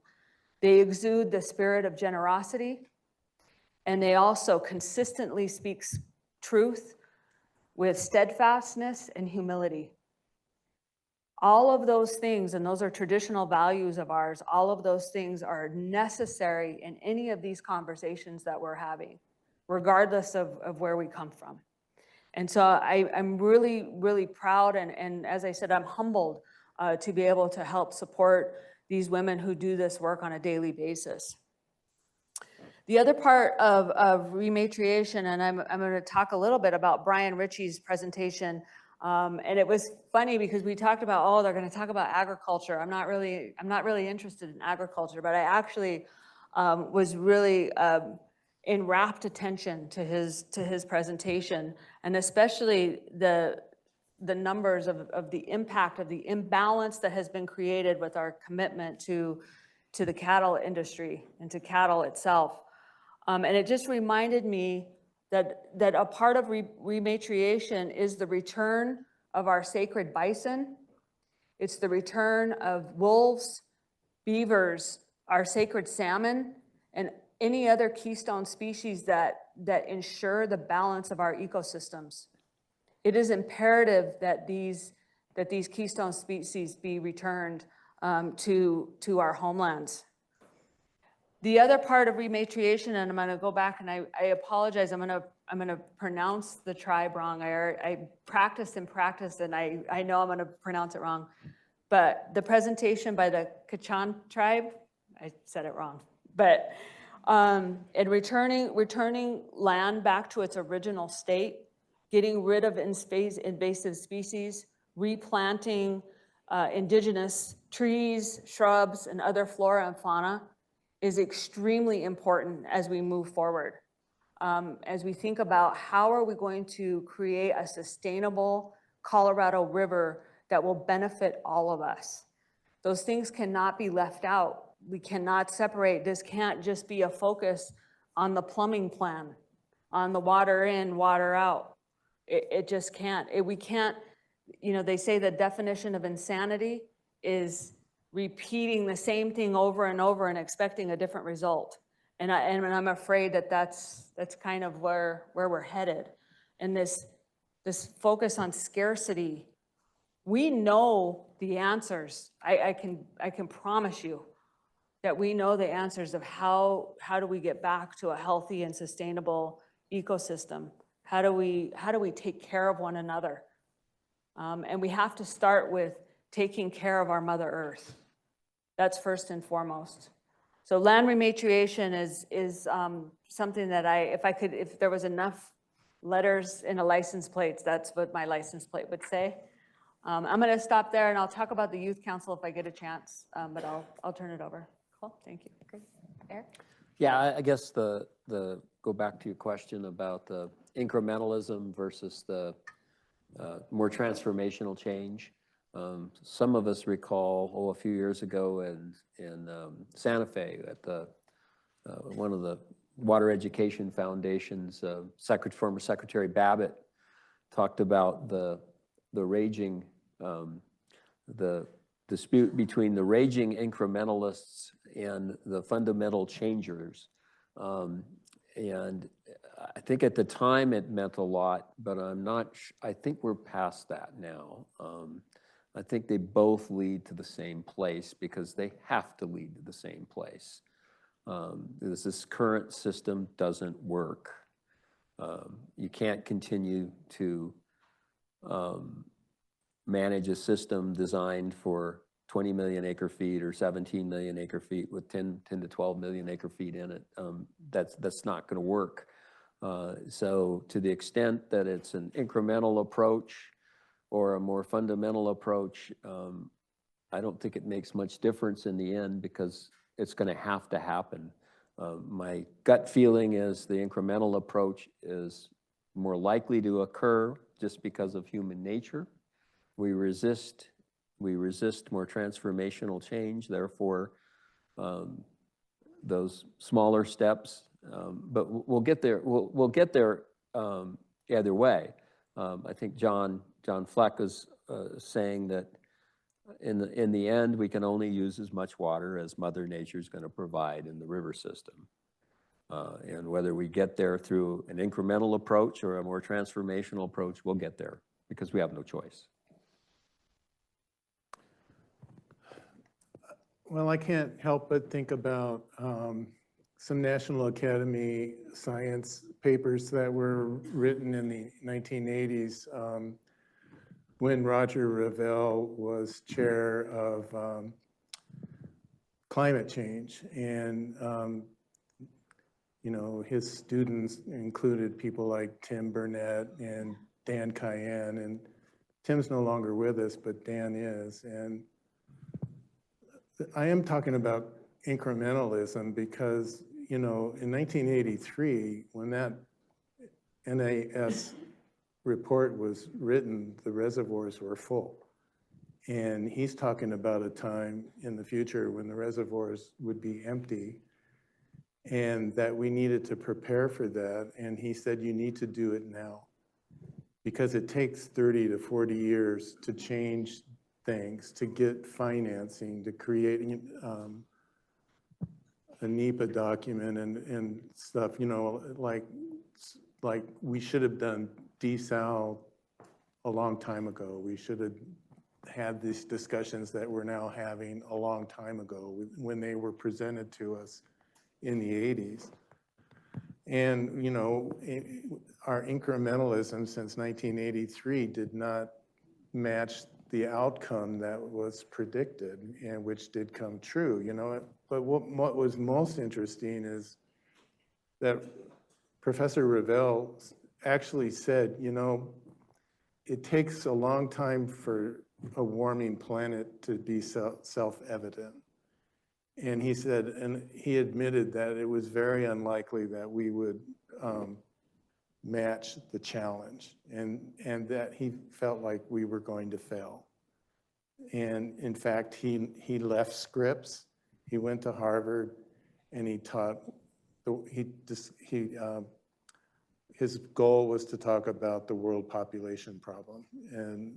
They exude the spirit of generosity, and they also consistently speak truth with steadfastness and humility. All of those things, and those are traditional values of ours, all of those things are necessary in any of these conversations that we're having, regardless of where we come from. And so I'm really, really proud, and as I said, I'm humbled to be able to help support these women who do this work on a daily basis. The other part of rematriation, and I'm going to talk a little bit about Brian Ritchie's presentation, and it was funny because we talked about, oh, they're going to talk about agriculture. I'm not really interested in agriculture, but I actually was really in rapt attention to his presentation, and especially the numbers of the impact of the imbalance that has been created with our commitment to the cattle industry and to cattle itself. And it just reminded me that a part of rematriation is the return of our sacred bison. It's the return of wolves, beavers, our sacred salmon, and any other keystone species that ensure the balance of our ecosystems. It is imperative that these keystone species be returned to our homelands. The other part of rematriation, and I'm going to go back and I apologize, I'm going to pronounce the tribe wrong. I practiced and I know I'm going to pronounce it wrong. But the presentation by the Kachan tribe, I said it wrong. But in returning land back to its original state, getting rid of invasive species, replanting indigenous trees, shrubs, and other flora and fauna is extremely important as we move forward. As we think about how are we going to create a sustainable Colorado River that will benefit all of us. Those things cannot be left out. We cannot separate. This can't just be a focus on the plumbing plan, on the water in, water out. It just can't. We can't, they say the definition of insanity is repeating the same thing over and over and expecting a different result. And I'm afraid that's kind of where we're headed. And this focus on scarcity, we know the answers. I can promise you that we know the answers of how do we get back to a healthy and sustainable ecosystem? How do we take care of one another? And we have to start with taking care of our Mother Earth. That's first and foremost. So land rematriation is something that if there was enough letters in a license plate, that's what my license plate would say. I'm going to stop there and I'll talk about the youth council if I get a chance, but I'll turn it over. Cool, thank you. Great. Eric? Yeah, I guess the go back to your question about the incrementalism versus the more transformational change. Some of us recall, a few years ago in Santa Fe at one of the Water Education Foundation's former Secretary Babbitt talked about the raging, the dispute between the raging incrementalists and the fundamental changers. And I think at the time it meant a lot, but I'm not, I think we're past that now. I think they both lead to the same place because they have to lead to the same place. This current system doesn't work. You can't continue to manage a system designed for 20 million acre feet or 17 million acre feet with 10 to 12 million acre feet in it. That's not going to work. So to the extent that it's an incremental approach or a more fundamental approach, I don't think it makes much difference in the end because it's going to have to happen. My gut feeling is the incremental approach is more likely to occur just because of human nature. We resist more transformational change, therefore those smaller steps, but we'll get there. We'll get there either way. I think John Fleck is saying that in the end, we can only use as much water as Mother Nature is going to provide in the river system. And whether we get there through an incremental approach or a more transformational approach, we'll get there because we have no choice. Well, I can't help but think about some National Academy science papers that were written in the 1980s when Roger Revelle was chair of climate change. And, you know, his students included people like Tim Burnett and Dan Cayenne. And Tim's no longer with us, but Dan is. And I am talking about incrementalism because, you know, in 1983, when that NAS report was written, the reservoirs were full. And he's talking about a time in the future when the reservoirs would be empty and that we needed to prepare for that. And he said, you need to do it now because it takes 30 to 40 years to change things, to get financing, to create a NEPA document and stuff, you know, like we should have done desal a long time ago. We should have had these discussions that we're now having a long time ago when they were presented to us in the 80s. And, you know, our incrementalism since 1983 did not match the outcome that was predicted and which did come true, you know. But what was most interesting is that Professor Revelle actually said, you know, it takes a long time for a warming planet to be self-evident. And he said, and he admitted that it was very unlikely that we would match the challenge and that he felt like we were going to fail. And in fact, he left Scripps, he went to Harvard, and he taught, his goal was to talk about the world population problem. And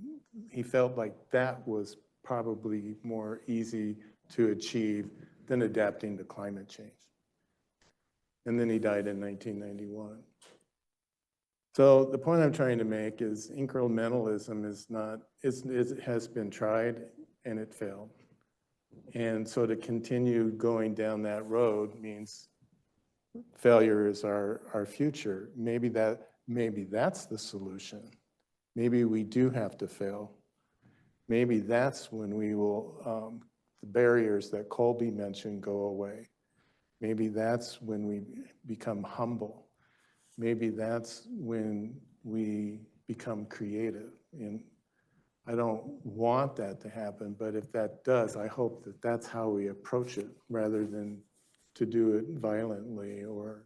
he felt like that was probably more easy to achieve than adapting to climate change. And then he died in 1991. So the point I'm trying to make is incrementalism is not, it has been tried and it failed. And so to continue going down that road means failure is our future. Maybe that's the solution. Maybe we do have to fail. Maybe that's when we will, the barriers that Koebele mentioned go away. Maybe that's when we become humble. Maybe that's when we become creative. And I don't want that to happen, but if that does, I hope that that's how we approach it rather than to do it violently or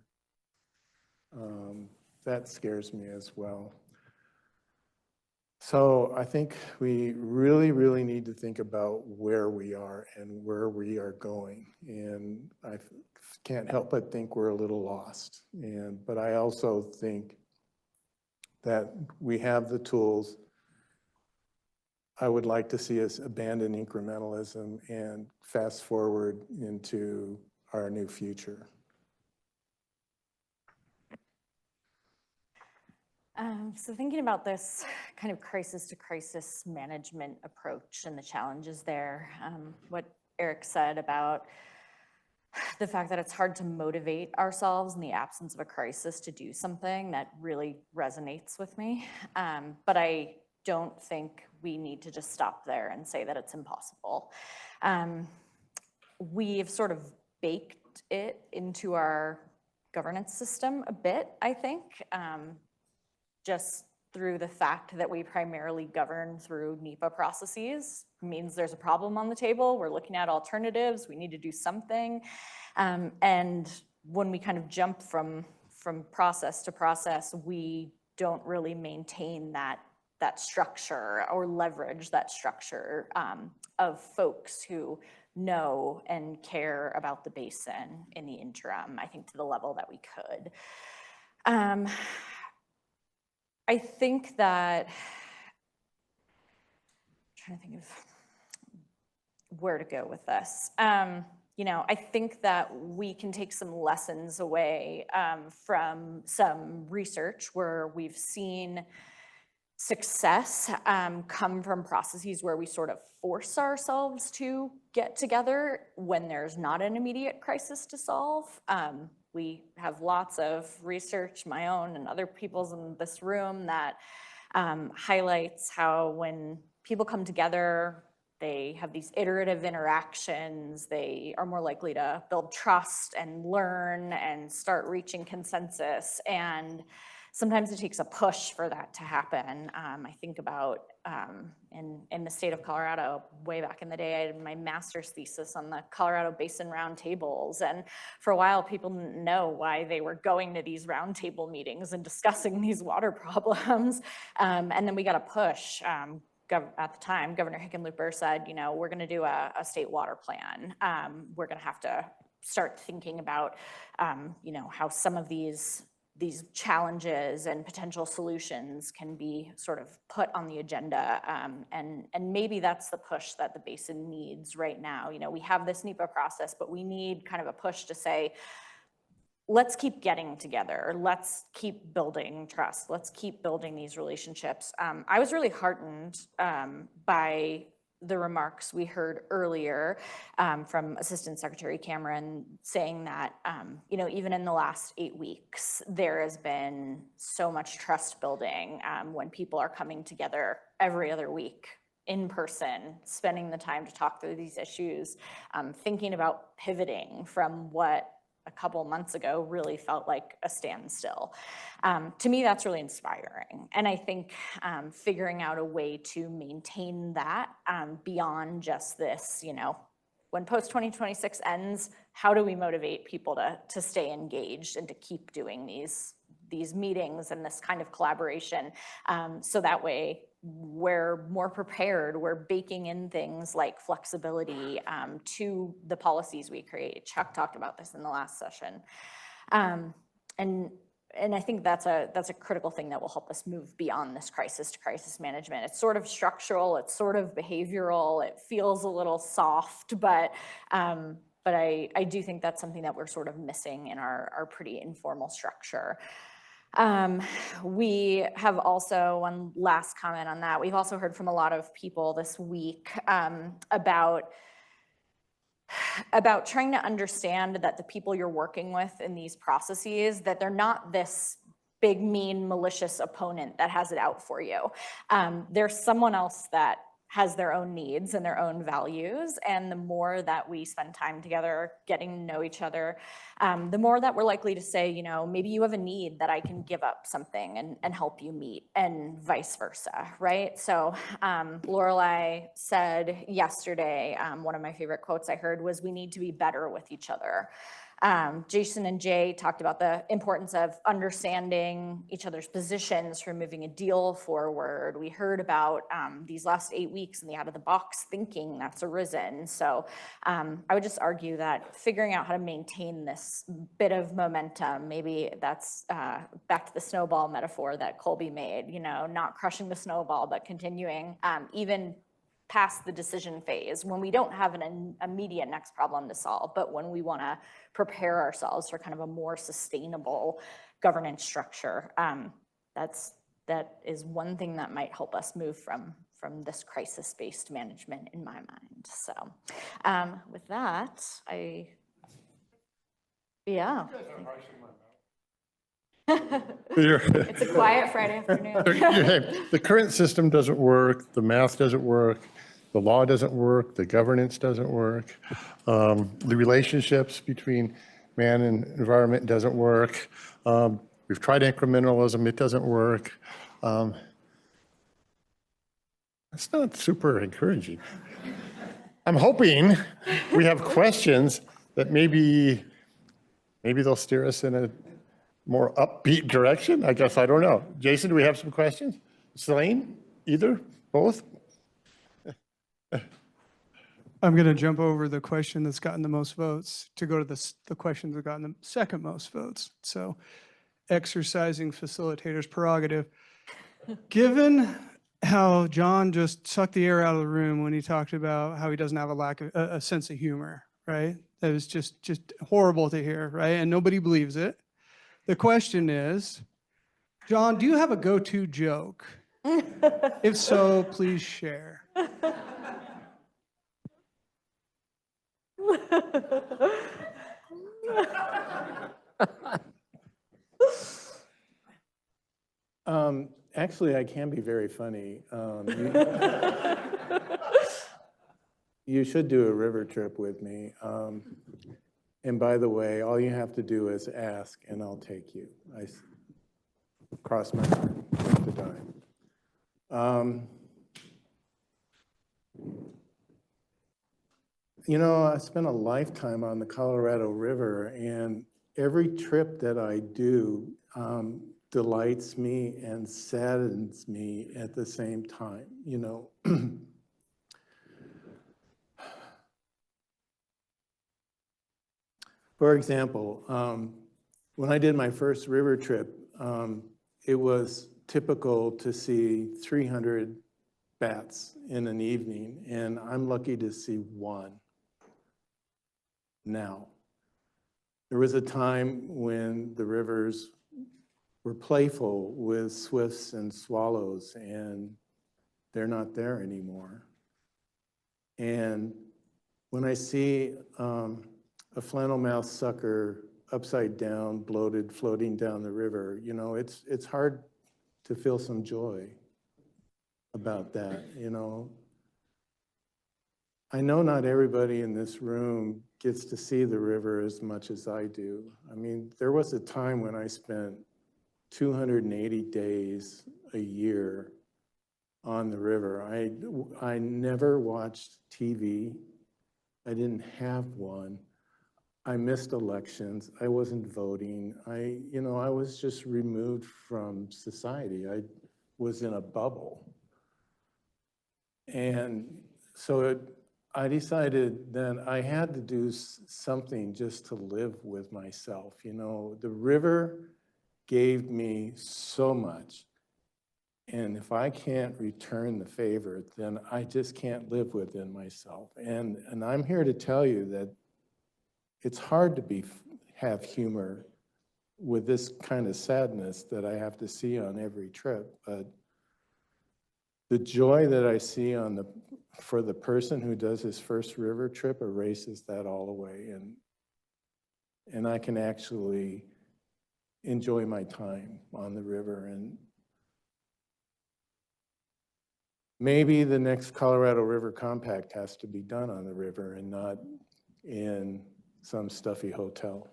that scares me as well. So I think we really, really need to think about where we are and where we are going. And I can't help but think we're a little lost. But I also think that we have the tools. I would like to see us abandon incrementalism and fast forward into our new future. So thinking about this kind of crisis to crisis management approach and the challenges there, what Eric said about the fact that it's hard to motivate ourselves in the absence of a crisis to do something, that really resonates with me. But I don't think we need to just stop there and say that it's impossible. We've sort of baked it into our governance system a bit, I think, just through the fact that we primarily govern through NEPA processes. Means there's a problem on the table, we're looking at alternatives, we need to do something. And when we kind of jump from process to process, we don't really maintain that structure or leverage that structure of folks who know and care about the basin in the interim, I think, to the level that we could. I think that, I'm trying to think of where to go with this. You know, I think that we can take some lessons away from some research where we've seen success come from processes where we sort of force ourselves to get together when there's not an immediate crisis to solve. We have lots of research, my own and other people's in this room, that highlights how when people come together, they have these iterative interactions, they are more likely to build trust and learn and start reaching consensus. And sometimes it takes a push for that to happen. I think about in the state of Colorado, way back in the day, I did my master's thesis on the Colorado Basin roundtables. And for a while, people didn't know why they were going to these roundtable meetings and discussing these water problems. And then we got a push. At the time, Governor Hickenlooper said, you know, we're going to do a state water plan. We're going to have to start thinking about, you know, how some of these challenges and potential solutions can be sort of put on the agenda. And maybe that's the push that the basin needs right now. You know, we have this NEPA process, but we need kind of a push to say, let's keep getting together. Let's keep building trust. Let's keep building these relationships. I was really heartened by the remarks we heard earlier from Assistant Secretary Cameron saying that, you know, even in the last 8 weeks, there has been so much trust building when people are coming together every other week in person, spending the time to talk through these issues, thinking about pivoting from what a couple months ago really felt like a standstill. To me, that's really inspiring. And I think figuring out a way to maintain that beyond just this, you know, when post-2026 ends, how do we motivate people to stay engaged and to keep doing these meetings and this kind of collaboration, so that way we're more prepared, we're baking in things like flexibility to the policies we create. Chuck talked about this in the last session. And I think that's a critical thing that will help us move beyond this crisis to crisis management. It's sort of structural, it's sort of behavioral, it feels a little soft, but I do think that's something that we're sort of missing in our pretty informal structure. We have also, one last comment on that, we've also heard from a lot of people this week about trying to understand that the people you're working with in these processes, that they're not this big, mean, malicious opponent that has it out for you. There's someone else that has their own needs and their own values. And the more that we spend time together getting to know each other, the more that we're likely to say, you know, maybe you have a need that I can give up something and help you meet, and vice versa, right? So Lorelei said yesterday, one of my favorite quotes I heard was, we need to be better with each other. Jason and Jay talked about the importance of understanding each other's positions for moving a deal forward. We heard about these last 8 weeks and the out-of-the-box thinking that's arisen. So I would just argue that figuring out how to maintain this bit of momentum, maybe that's back to the snowball metaphor that Colby made, you know, not crushing the snowball, but continuing, even past the decision phase, when we don't have an immediate next problem to solve, but when we want to prepare ourselves for kind of a more sustainable governance structure. That is one thing that might help us move from this crisis-based management in my mind. So with that, yeah. It's a quiet Friday afternoon. The current system doesn't work, the math doesn't work, the law doesn't work, the governance doesn't work, the relationships between man and environment doesn't work. We've tried incrementalism, it doesn't work. That's not super encouraging. I'm hoping we have questions that maybe they'll steer us in a more upbeat direction. I guess, I don't know. Jason, do we have some questions? Celine, either, both? I'm going to jump over the question that's gotten the most votes to go to the question that's gotten the second most votes. So exercising facilitator's prerogative. Given how John just sucked the air out of the room when he talked about how he doesn't have a sense of humor, right? That was just horrible to hear, right? And nobody believes it. The question is, John, do you have a go-to joke? If so, please share. Actually, I can be very funny. You should do a river trip with me. And by the way, all you have to do is ask, and I'll take you. I cross my heart to die. You know, I spent a lifetime on the Colorado River, and every trip that I do delights me and saddens me at the same time, you know. For example, when I did my first river trip, it was typical to see 300 bats in an evening, and I'm lucky to see one now. There was a time when the rivers were playful with swifts and swallows, and they're not there anymore. And when I see a flannel-mouthed sucker upside down, bloated, floating down the river, you know, it's hard to feel some joy about that, you know. I know not everybody in this room gets to see the river as much as I do. I mean, there was a time when I spent 280 days a year on the river. I never watched TV. I didn't have one. I missed elections. I wasn't voting. You know, I was just removed from society. I was in a bubble. And so I decided that I had to do something just to live with myself. You know, the river gave me so much. And if I can't return the favor, then I just can't live within myself. And I'm here to tell you that it's hard to have humor with this kind of sadness that I have to see on every trip. But the joy that I see for the person who does his first river trip erases that all away. And I can actually enjoy my time on the river. And maybe the next Colorado River Compact has to be done on the river and not in some stuffy hotel.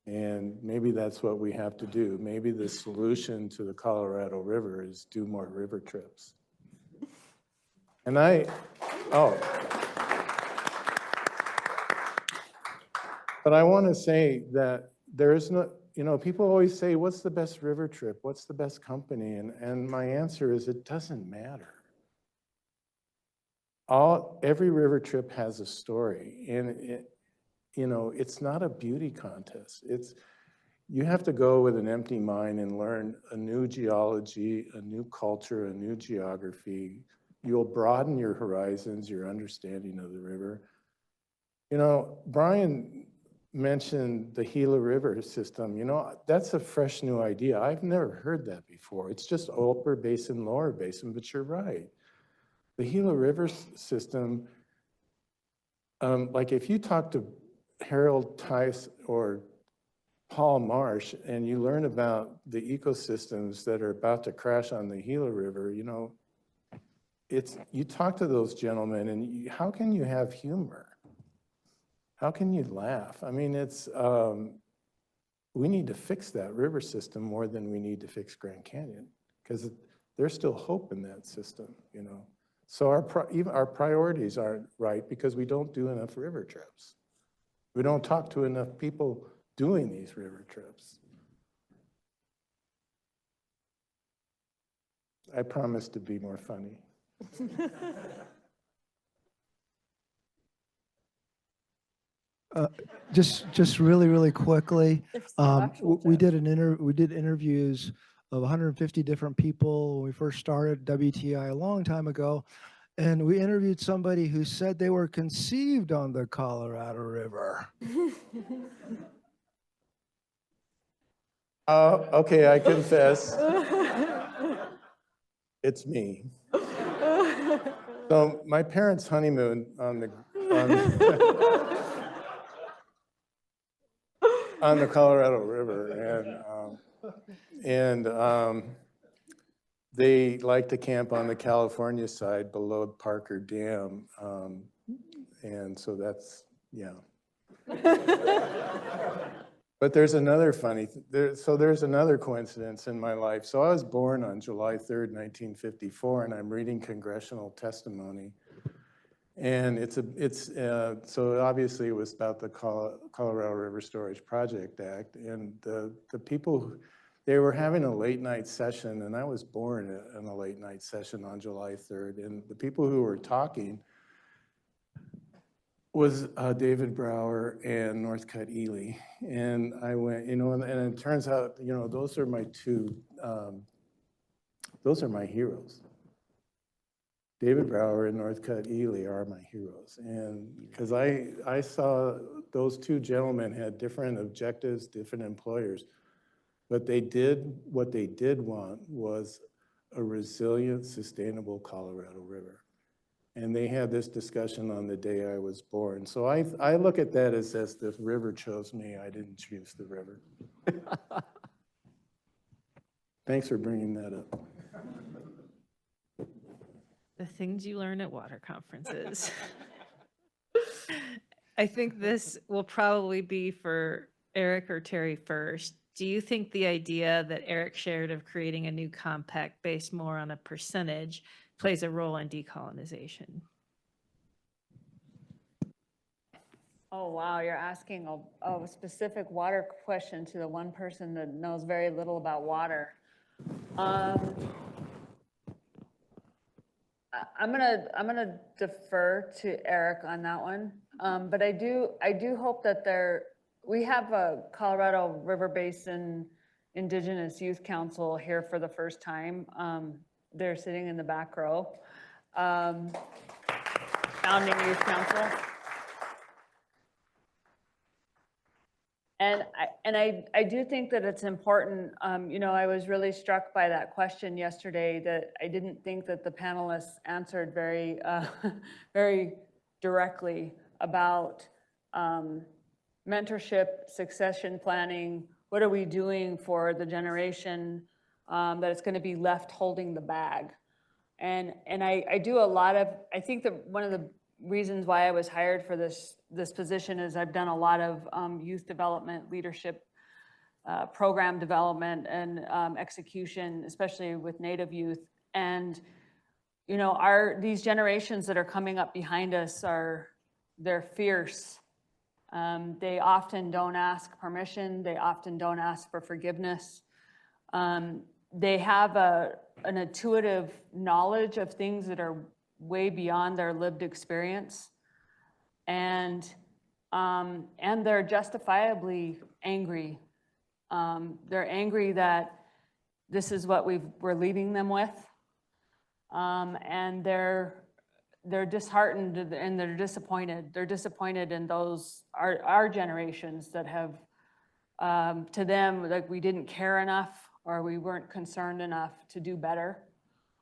And maybe that's what we have to do. Maybe the solution to the Colorado River is do more river trips. And but I want to say that there is no, you know, people always say, what's the best river trip? What's the best company? And my answer is, it doesn't matter. Every river trip has a story, and you know, it's not a beauty contest. You have to go with an empty mind and learn a new geology, a new culture, a new geography, you'll broaden your horizons, your understanding of the river. You know, Brian mentioned the Gila River system. You know, that's a fresh new idea. I've never heard that before. It's just upper basin, lower basin, but you're right. The Gila River system, like if you talk to Harold Tice or Paul Marsh and you learn about the ecosystems that are about to crash on the Gila River, you know, you talk to those gentlemen and how can you have humor? How can you laugh? I mean, we need to fix that river system more than we need to fix Grand Canyon, because there's still hope in that system, you know. So even our priorities aren't right because we don't do enough river trips. We don't talk to enough people doing these river trips. I promise to be more funny. Just really quickly, There's no actual we joke. did interviews of 150 different people when we first started WTI a long time ago, and we interviewed somebody who said they were conceived on the Colorado River. Okay, I confess. It's me. So my parents' honeymoon on the Colorado River, and they like to camp on the California side below Parker Dam, and so that's, yeah. But there's another there's another coincidence in my life. So I was born on July 3rd, 1954, and I'm reading congressional testimony. And so obviously it was about the Colorado River Storage Project Act, and the people, they were having a late night session, and I was born in a late night session on July 3rd, and the people who were talking was David Brower and Northcutt Ely. And I went, you know, and it turns out, you know, those are my heroes. David Brower and Northcutt Ely are my heroes. And because I saw those two gentlemen had different objectives, different employers, but what they did want was a resilient, sustainable Colorado River. And they had this discussion on the day I was born. So I look at that as the river chose me, I didn't choose the river. Thanks for bringing that up. The things you learn at water conferences. I think this will probably be for Eric or Terri first. Do you think the idea that Eric shared of creating a new compact based more on a percentage plays a role in decolonization? Oh, wow, you're asking a specific water question to the one person that knows very little about water. I'm gonna defer to Eric on that one. But I do hope that we have a Colorado River Basin Indigenous Youth Council here for the first time. They're sitting in the back row. Founding Youth Council. And I do think that it's important, you know, I was really struck by that question yesterday that I didn't think that the panelists answered very, very directly about mentorship, succession planning. What are we doing for the generation that it's going to be left holding the bag? And I do a lot of, I think that one of the reasons why I was hired for this position is I've done a lot of youth development, leadership, program development, and execution, especially with Native youth. And you know, these generations that are coming up behind us they're fierce. They often don't ask permission. They often don't ask for forgiveness. They have an intuitive knowledge of things that are way beyond their lived experience, and they're justifiably angry. They're angry that this is what we're leaving them with. And they're disheartened and they're disappointed. They're disappointed in those, our generations that have, to them, like we didn't care enough or we weren't concerned enough to do better.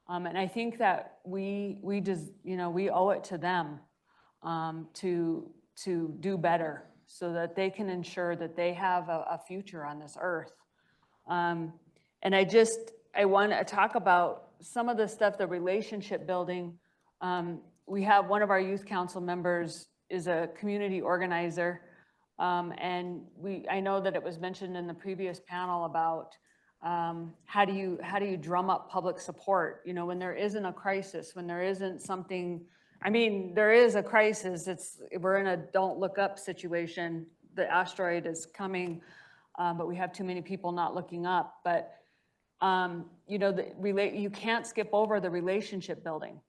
And I think that we just, we owe it to them to do better so that they can ensure that they have a future on this earth. And I want to talk about some of the stuff, the relationship building. We have one of our youth council members is a community organizer. And I know that it was mentioned in the previous panel about how do you drum up public support? When there isn't a crisis, when there isn't something, I mean, there is a crisis. We're in a don't look up situation. The asteroid is coming, but we have too many people not looking up. But you can't skip over the relationship building.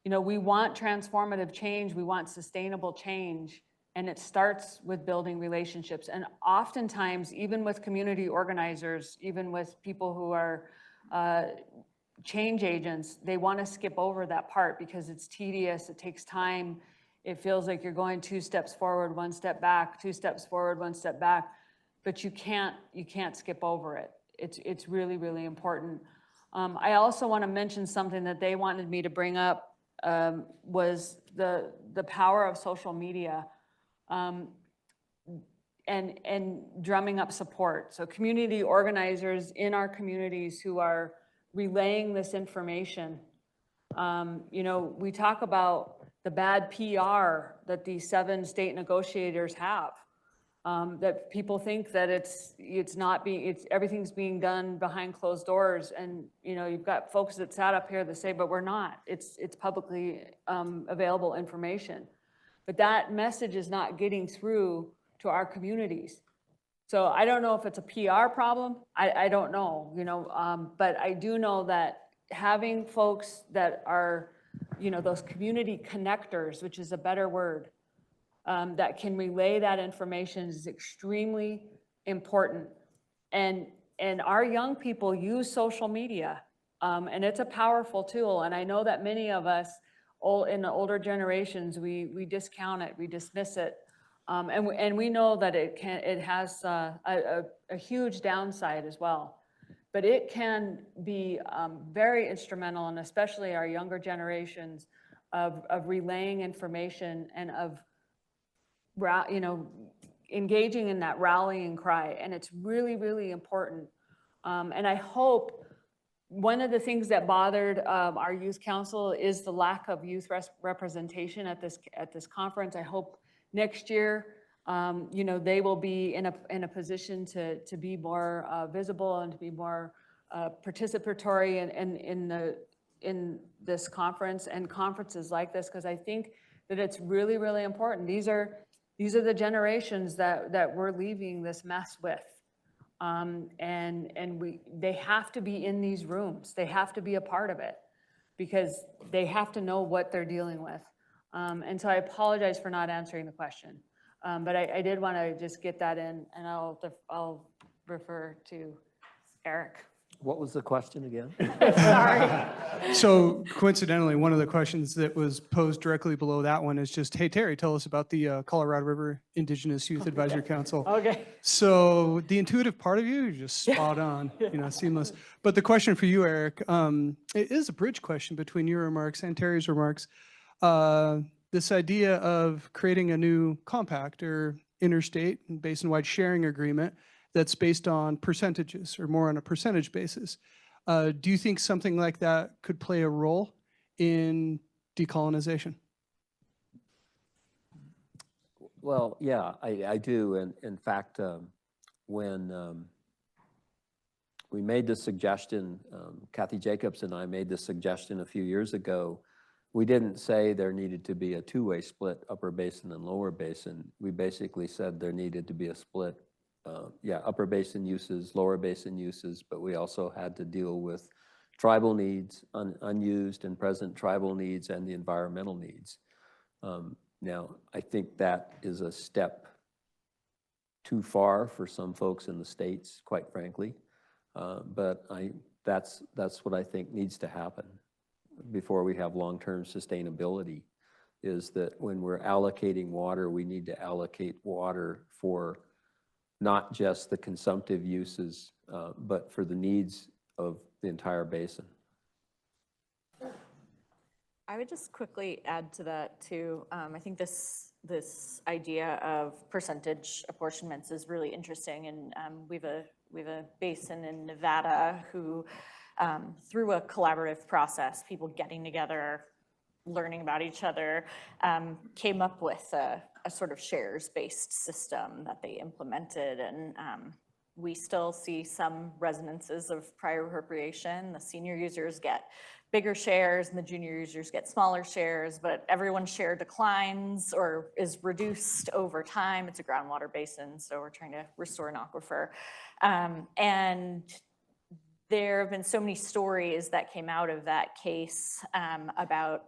We want transformative change. We want sustainable change. And it starts with building relationships. And oftentimes, even with community organizers, even with people who are change agents, they want to skip over that part because it's tedious, it takes time. It feels like you're going 2 steps forward, 1 step back, 2 steps forward, 1 step back, but you can't skip over it. It's really, really important. I also want to mention something that they wanted me to bring up was the power of social media. And drumming up support. So community organizers in our communities who are relaying this information. We talk about the bad PR that these 7 state negotiators have. That people think that everything's being done behind closed doors, and you've got folks that sat up here that say, but we're not. It's publicly available information. But that message is not getting through to our communities. So I don't know if it's a PR problem. I don't know, but I do know that having folks that are, those community connectors, which is a better word, that can relay that information is extremely important. And our young people use social media, and it's a powerful tool. And I know that many of us in the older generations, we discount it, we dismiss it. And we know that it has a huge downside as well. But it can be very instrumental, and especially our younger generations, of relaying information and of engaging in that rallying cry. And it's really, really important. And I hope one of the things that bothered our youth council is the lack of youth representation at this conference. I hope next year, they will be in a position to be more visible and to be more participatory in this conference and conferences like this, because I think that it's really, really important. These are the generations that we're leaving this mess with. And they have to be in these rooms. They have to be a part of it because they have to know what they're dealing with. And so I apologize for not answering the question. But I did want to just get that in, and I'll refer to Eric. What was the question again? Sorry. So coincidentally, one of the questions that was posed directly below that one is just, hey, Terry, tell us about the Colorado River Indigenous Youth Advisory Council. Okay. So the intuitive part of you, you're just spot on, seamless. But the question for you, Eric, it is a bridge question between your remarks and Terry's remarks. This idea of creating a new compact or interstate and basin-wide sharing agreement that's based on percentages or more on a percentage basis. Do you think something like that could play a role in decolonization? Well, yeah, I do. And in fact, when we made this suggestion, Kathy Jacobs and I made this suggestion a few years ago, we didn't say there needed to be a two-way split, upper basin and lower basin. We basically said there needed to be a split, upper basin uses, lower basin uses, but we also had to deal with tribal needs, unused and present tribal needs, and the environmental needs. Now, I think that is a step too far for some folks in the States, quite frankly, but that's what I think needs to happen. before we have long-term sustainability, is that when we're allocating water, we need to allocate water for not just the consumptive uses, but for the needs of the entire basin. I would just quickly add to that too. I think this idea of percentage apportionments is really interesting, and we have a basin in Nevada who, through a collaborative process, people getting together, learning about each other, came up with a sort of shares-based system that they implemented, and we still see some resonances of prior appropriation. The senior users get bigger shares and the junior users get smaller shares, but everyone's share declines or is reduced over time. It's a groundwater basin, so we're trying to restore an aquifer. And there have been so many stories that came out of that case about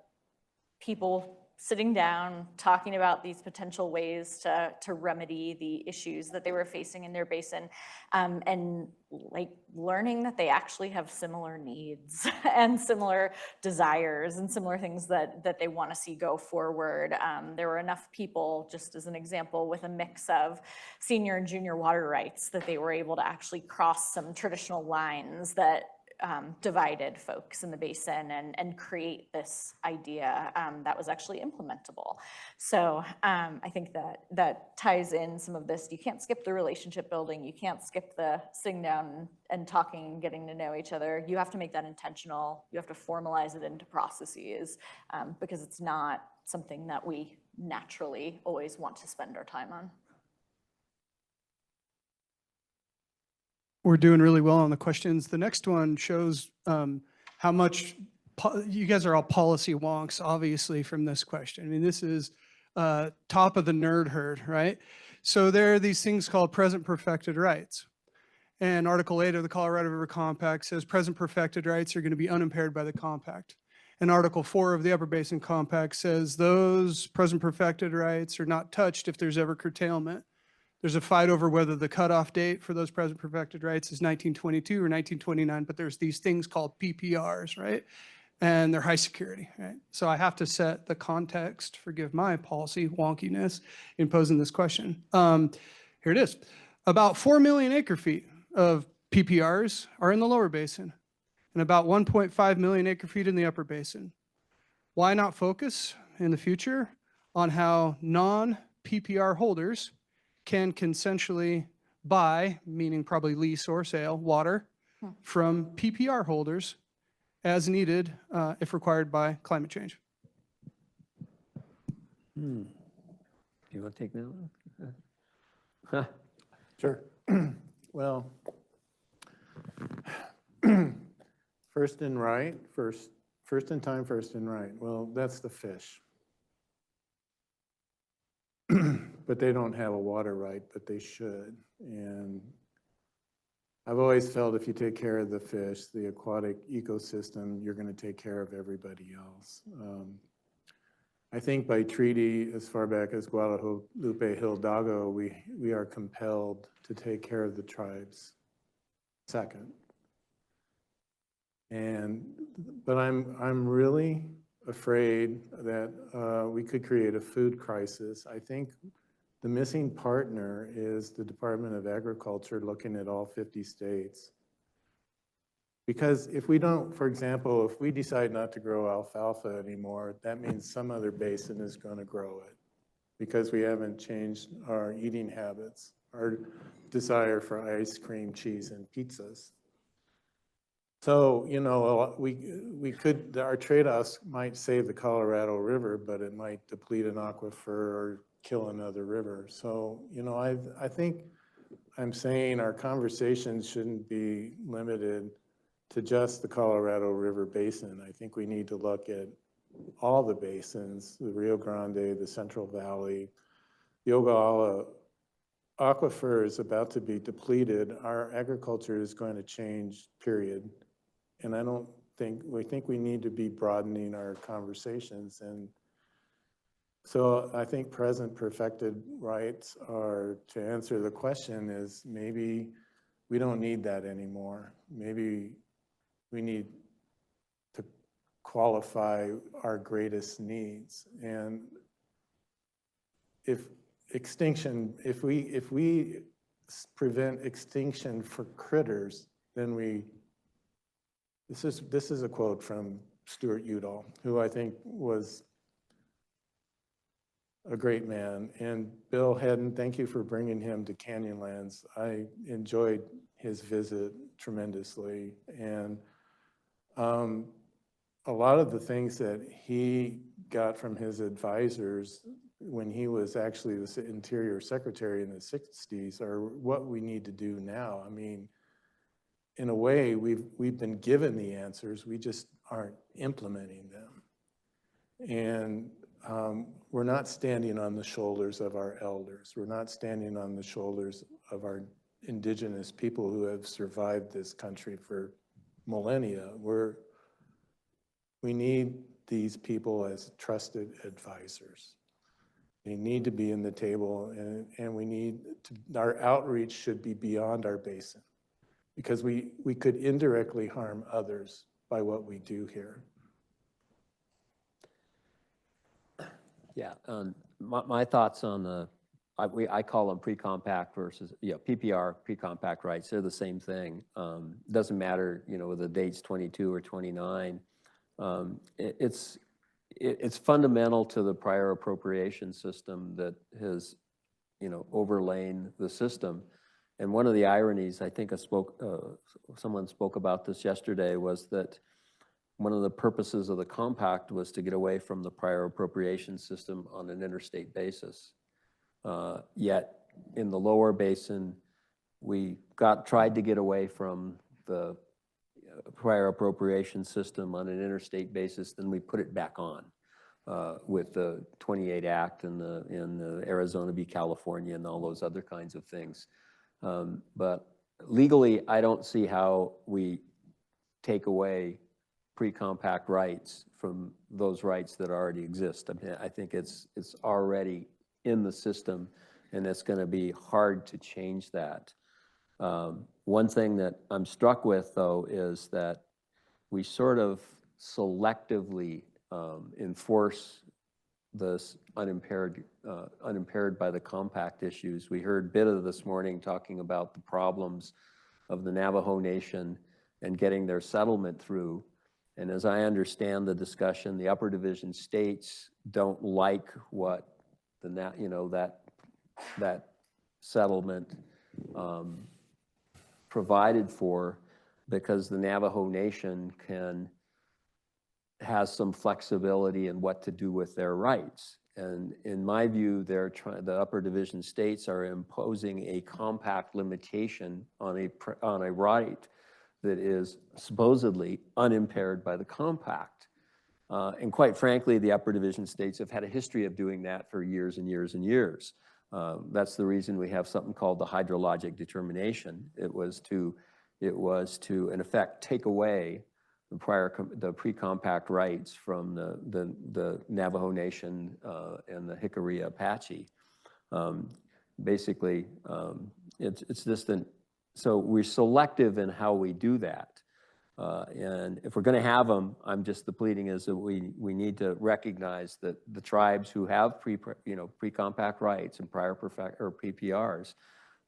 people sitting down, talking about these potential ways to remedy the issues that they were facing in their basin, and like learning that they actually have similar needs and similar desires and similar things that they want to see go forward. There were enough people, just as an example, with a mix of senior and junior water rights that they were able to actually cross some traditional lines that divided folks in the basin and create this idea that was actually implementable. So I think that ties in some of this. You can't skip the relationship building. You can't skip the sitting down and talking and getting to know each other. You have to make that intentional. You have to formalize it into processes because it's not something that we naturally always want to spend our time on. We're doing really well on the questions. The next one shows how much, you guys are all policy wonks, obviously, from this question. I mean, this is top of the nerd herd, right? So there are these things called present perfected rights. And Article 8 of the Colorado River Compact says present perfected rights are going to be unimpaired by the compact. And Article 4 of the Upper Basin Compact says those present perfected rights are not touched if there's ever curtailment. There's a fight over whether the cutoff date for those present perfected rights is 1922 or 1929, but there's these things called PPRs, right? And they're high security, right? So I have to set the context, forgive my policy wonkiness in posing this question. Here it is. About 4 million acre feet of PPRs are in the lower basin and about 1.5 million acre feet in the upper basin. Why not focus in the future on how non-PPR holders can consensually buy, meaning probably lease or sale, water from PPR holders as needed if required by climate change? You want to take that one? Sure. Well, first in right, first in time, first in right. Well, that's the fish. But they don't have a water right, but they should. And I've always felt if you take care of the fish, the aquatic ecosystem, you're going to take care of everybody else. I think by treaty, as far back as Guadalupe Hidalgo, we are compelled to take care of the tribes second. But I'm really afraid that we could create a food crisis. I think the missing partner is the Department of Agriculture looking at all 50 states. Because if we don't, for example, if we decide not to grow alfalfa anymore, that means some other basin is going to grow it because we haven't changed our eating habits, our desire for ice cream, cheese, and pizzas. So, you know, we could, our trade-offs might save the Colorado River, but it might deplete an aquifer or kill another river. So, you know, I think I'm saying our conversations shouldn't be limited to just the Colorado River Basin. I think we need to look at all the basins, the Rio Grande, the Central Valley. The Ogallala aquifer is about to be depleted. Our agriculture is going to change, period. And I don't think, we need to be broadening our conversations. And so I think present perfected rights are, to answer the question, is maybe we don't need that anymore. Maybe we need to qualify our greatest needs. And if we prevent extinction for critters, then this is a quote from Stuart Udall, who I think was a great man. And Bill Hedden, thank you for bringing him to Canyonlands. I enjoyed his visit tremendously. And a lot of the things that he got from his advisors when he was actually the Interior Secretary in the 60s are what we need to do now. I mean, in a way, we've been given the answers, we just aren't implementing them. And we're not standing on the shoulders of our elders. We're not standing on the shoulders of our indigenous people who have survived this country for millennia. We need these people as trusted advisors. They need to be in the table, and we need to, our outreach should be beyond our basin, because we could indirectly harm others by what we do here. Yeah, my thoughts on the, I call them pre-compact versus, PPR, pre-compact rights, they're the same thing. Doesn't matter, whether the date's 22 or 29. It's fundamental to the prior appropriation system that has, overlain the system. And one of the ironies, I think someone spoke about this yesterday, was that one of the purposes of the compact was to get away from the prior appropriation system on an interstate basis. Yet in the lower basin, we tried to get away from the prior appropriation system on an interstate basis, then we put it back on with the 28 Act and the Arizona v. California and all those other kinds of things. But legally, I don't see how we take away pre-compact rights from those rights that already exist. I mean, I think it's already in the system, and it's going to be hard to change that. One thing that I'm struck with, though, is that we sort of selectively enforce this unimpaired by the compact issues. We heard Bitta this morning talking about the problems of the Navajo Nation and getting their settlement through. And as I understand the discussion, the upper division states don't like what that settlement provided for, because the Navajo Nation has some flexibility in what to do with their rights. And in my view, the upper division states are imposing a compact limitation on a right that is supposedly unimpaired by the compact. And quite frankly, the upper division states have had a history of doing that for years and years and years. That's the reason we have something called the hydrologic determination. It was to, in effect, take away the pre-compact rights from the Navajo Nation and the Hickory Apache. Basically, it's distant. So we're selective in how we do that. And if we're going to have them, the pleading is that we need to recognize that the tribes who have pre-compact rights and prior PPRs,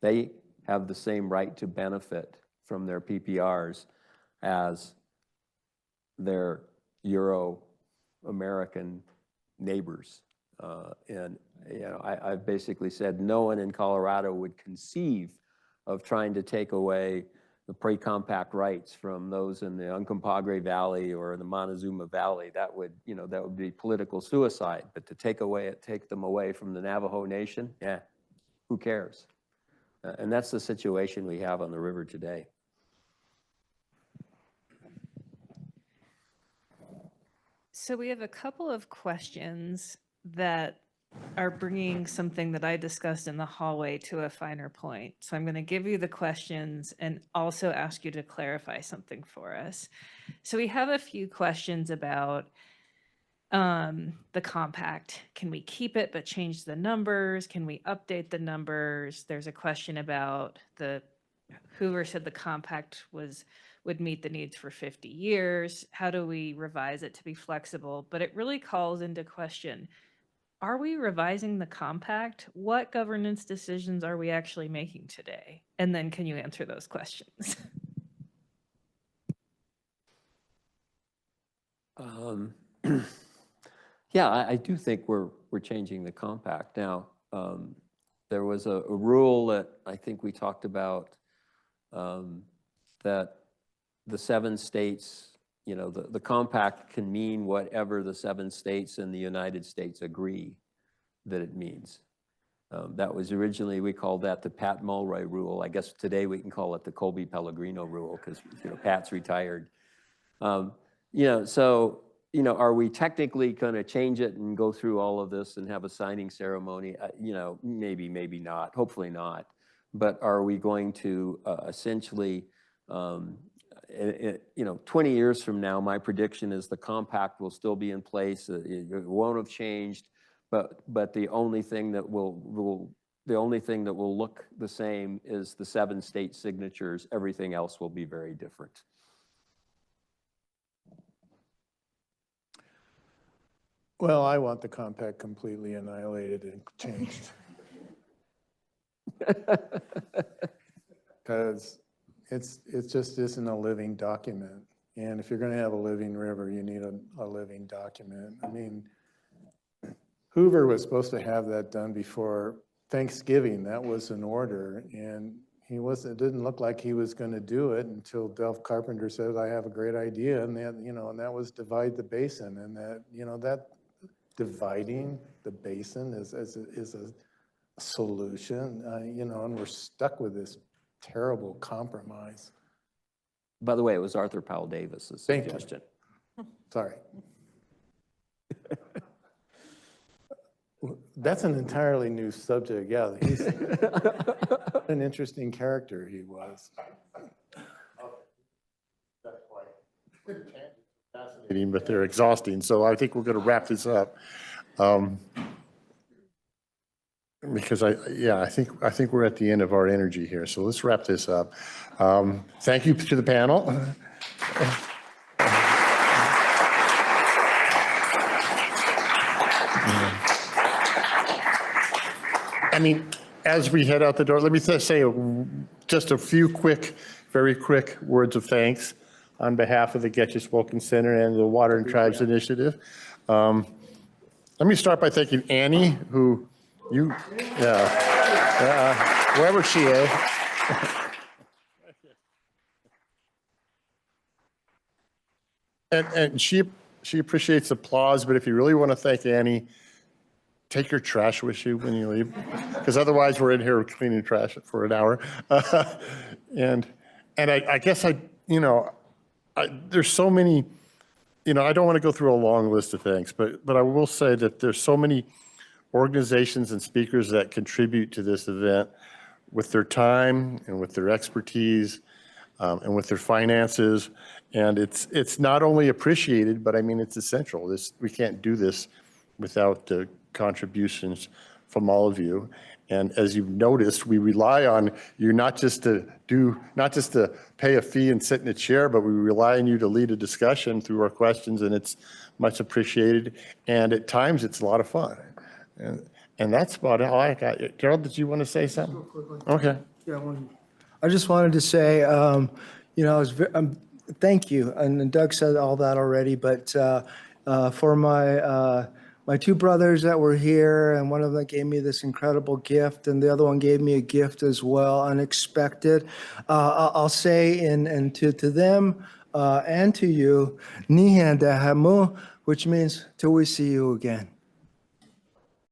they have the same right to benefit from their PPRs as their Euro-American neighbors. I've basically said no one in Colorado would conceive of trying to take away the pre-compact rights from those in the Uncompahgre Valley or the Montezuma Valley. That would be political suicide. But to take them away from the Navajo Nation, who cares? And that's the situation we have on the river today. So we have a couple of questions that are bringing something that I discussed in the hallway to a finer point. So I'm going to give you the questions and also ask you to clarify something for us. So we have a few questions about the compact. Can we keep it but change the numbers? Can we update the numbers? There's a question about Hoover said the compact was would meet the needs for 50 years? How do we revise it to be flexible? But it really calls into question, are we revising the compact? What governance decisions are we actually making today? And then can you answer those questions? Yeah, I do think we're changing the compact. Now, there was a rule that I think we talked about, that the 7 states, you know, the compact can mean whatever the 7 states in the United States agree that it means. That was originally, we called that the Pat Mulroy rule. I guess today we can call it the Colby Pellegrino rule because, you know, Pat's retired. You know, so, you know, are we technically going to change it and go through all of this and have a signing ceremony? You know, maybe, maybe not, hopefully not. But are we going to essentially, you know, 20 years from now, my prediction is the compact will still be in place. It won't have changed, but the only thing that will look the same is the 7 state signatures. Everything else will be very different. Well, I want the compact completely annihilated and changed. Because it just isn't a living document. And if you're going to have a living river, you need a living document. I mean, Hoover was supposed to have that done before Thanksgiving. That was an order. And it didn't look like he was going to do it until Delph Carpenter said, I have a great idea. And that, you know, and that was divide the basin. And that, you know, that dividing the basin is a solution, you know, and we're stuck with this terrible compromise. By the way, it was Arthur Powell Davis's suggestion. Sorry. That's an entirely new subject. Yeah, he's an interesting character he was. Fascinating, but they're exhausting. So I think we're going to wrap this up. Because I think we're at the end of our energy here. So let's wrap this up. Thank you to the panel. I mean, as we head out the door, let me just say just a few very quick words of thanks on behalf of the Get You Spoken Center and the Water and Tribes Initiative. Let me start by thanking Annie, who wherever she is. And she appreciates applause, but if you really want to thank Annie, take your trash with you when you leave, because otherwise we're in here cleaning trash for an hour. And I guess there's so many, you know, I don't want to go through a long list of things, but I will say that there's so many organizations and speakers that contribute to this event with their time and with their expertise and with their finances. And it's not only appreciated, but I mean, it's essential. We can't do this without the contributions from all of you. And as you've noticed, we rely on you not just to pay a fee and sit in a chair, but we rely on you to lead a discussion through our questions, and it's much appreciated. And at times, it's a lot of fun. And that's about all I got. Gerald, did you want to say something? Okay. Yeah, I just wanted to say, you know, thank you. And Doug said all that already, but for my 2 brothers that were here, and one of them gave me this incredible gift, and the other one gave me a gift as well, unexpected. I'll say, and to them and to you, Nihan Dahamu, which means till we see you again.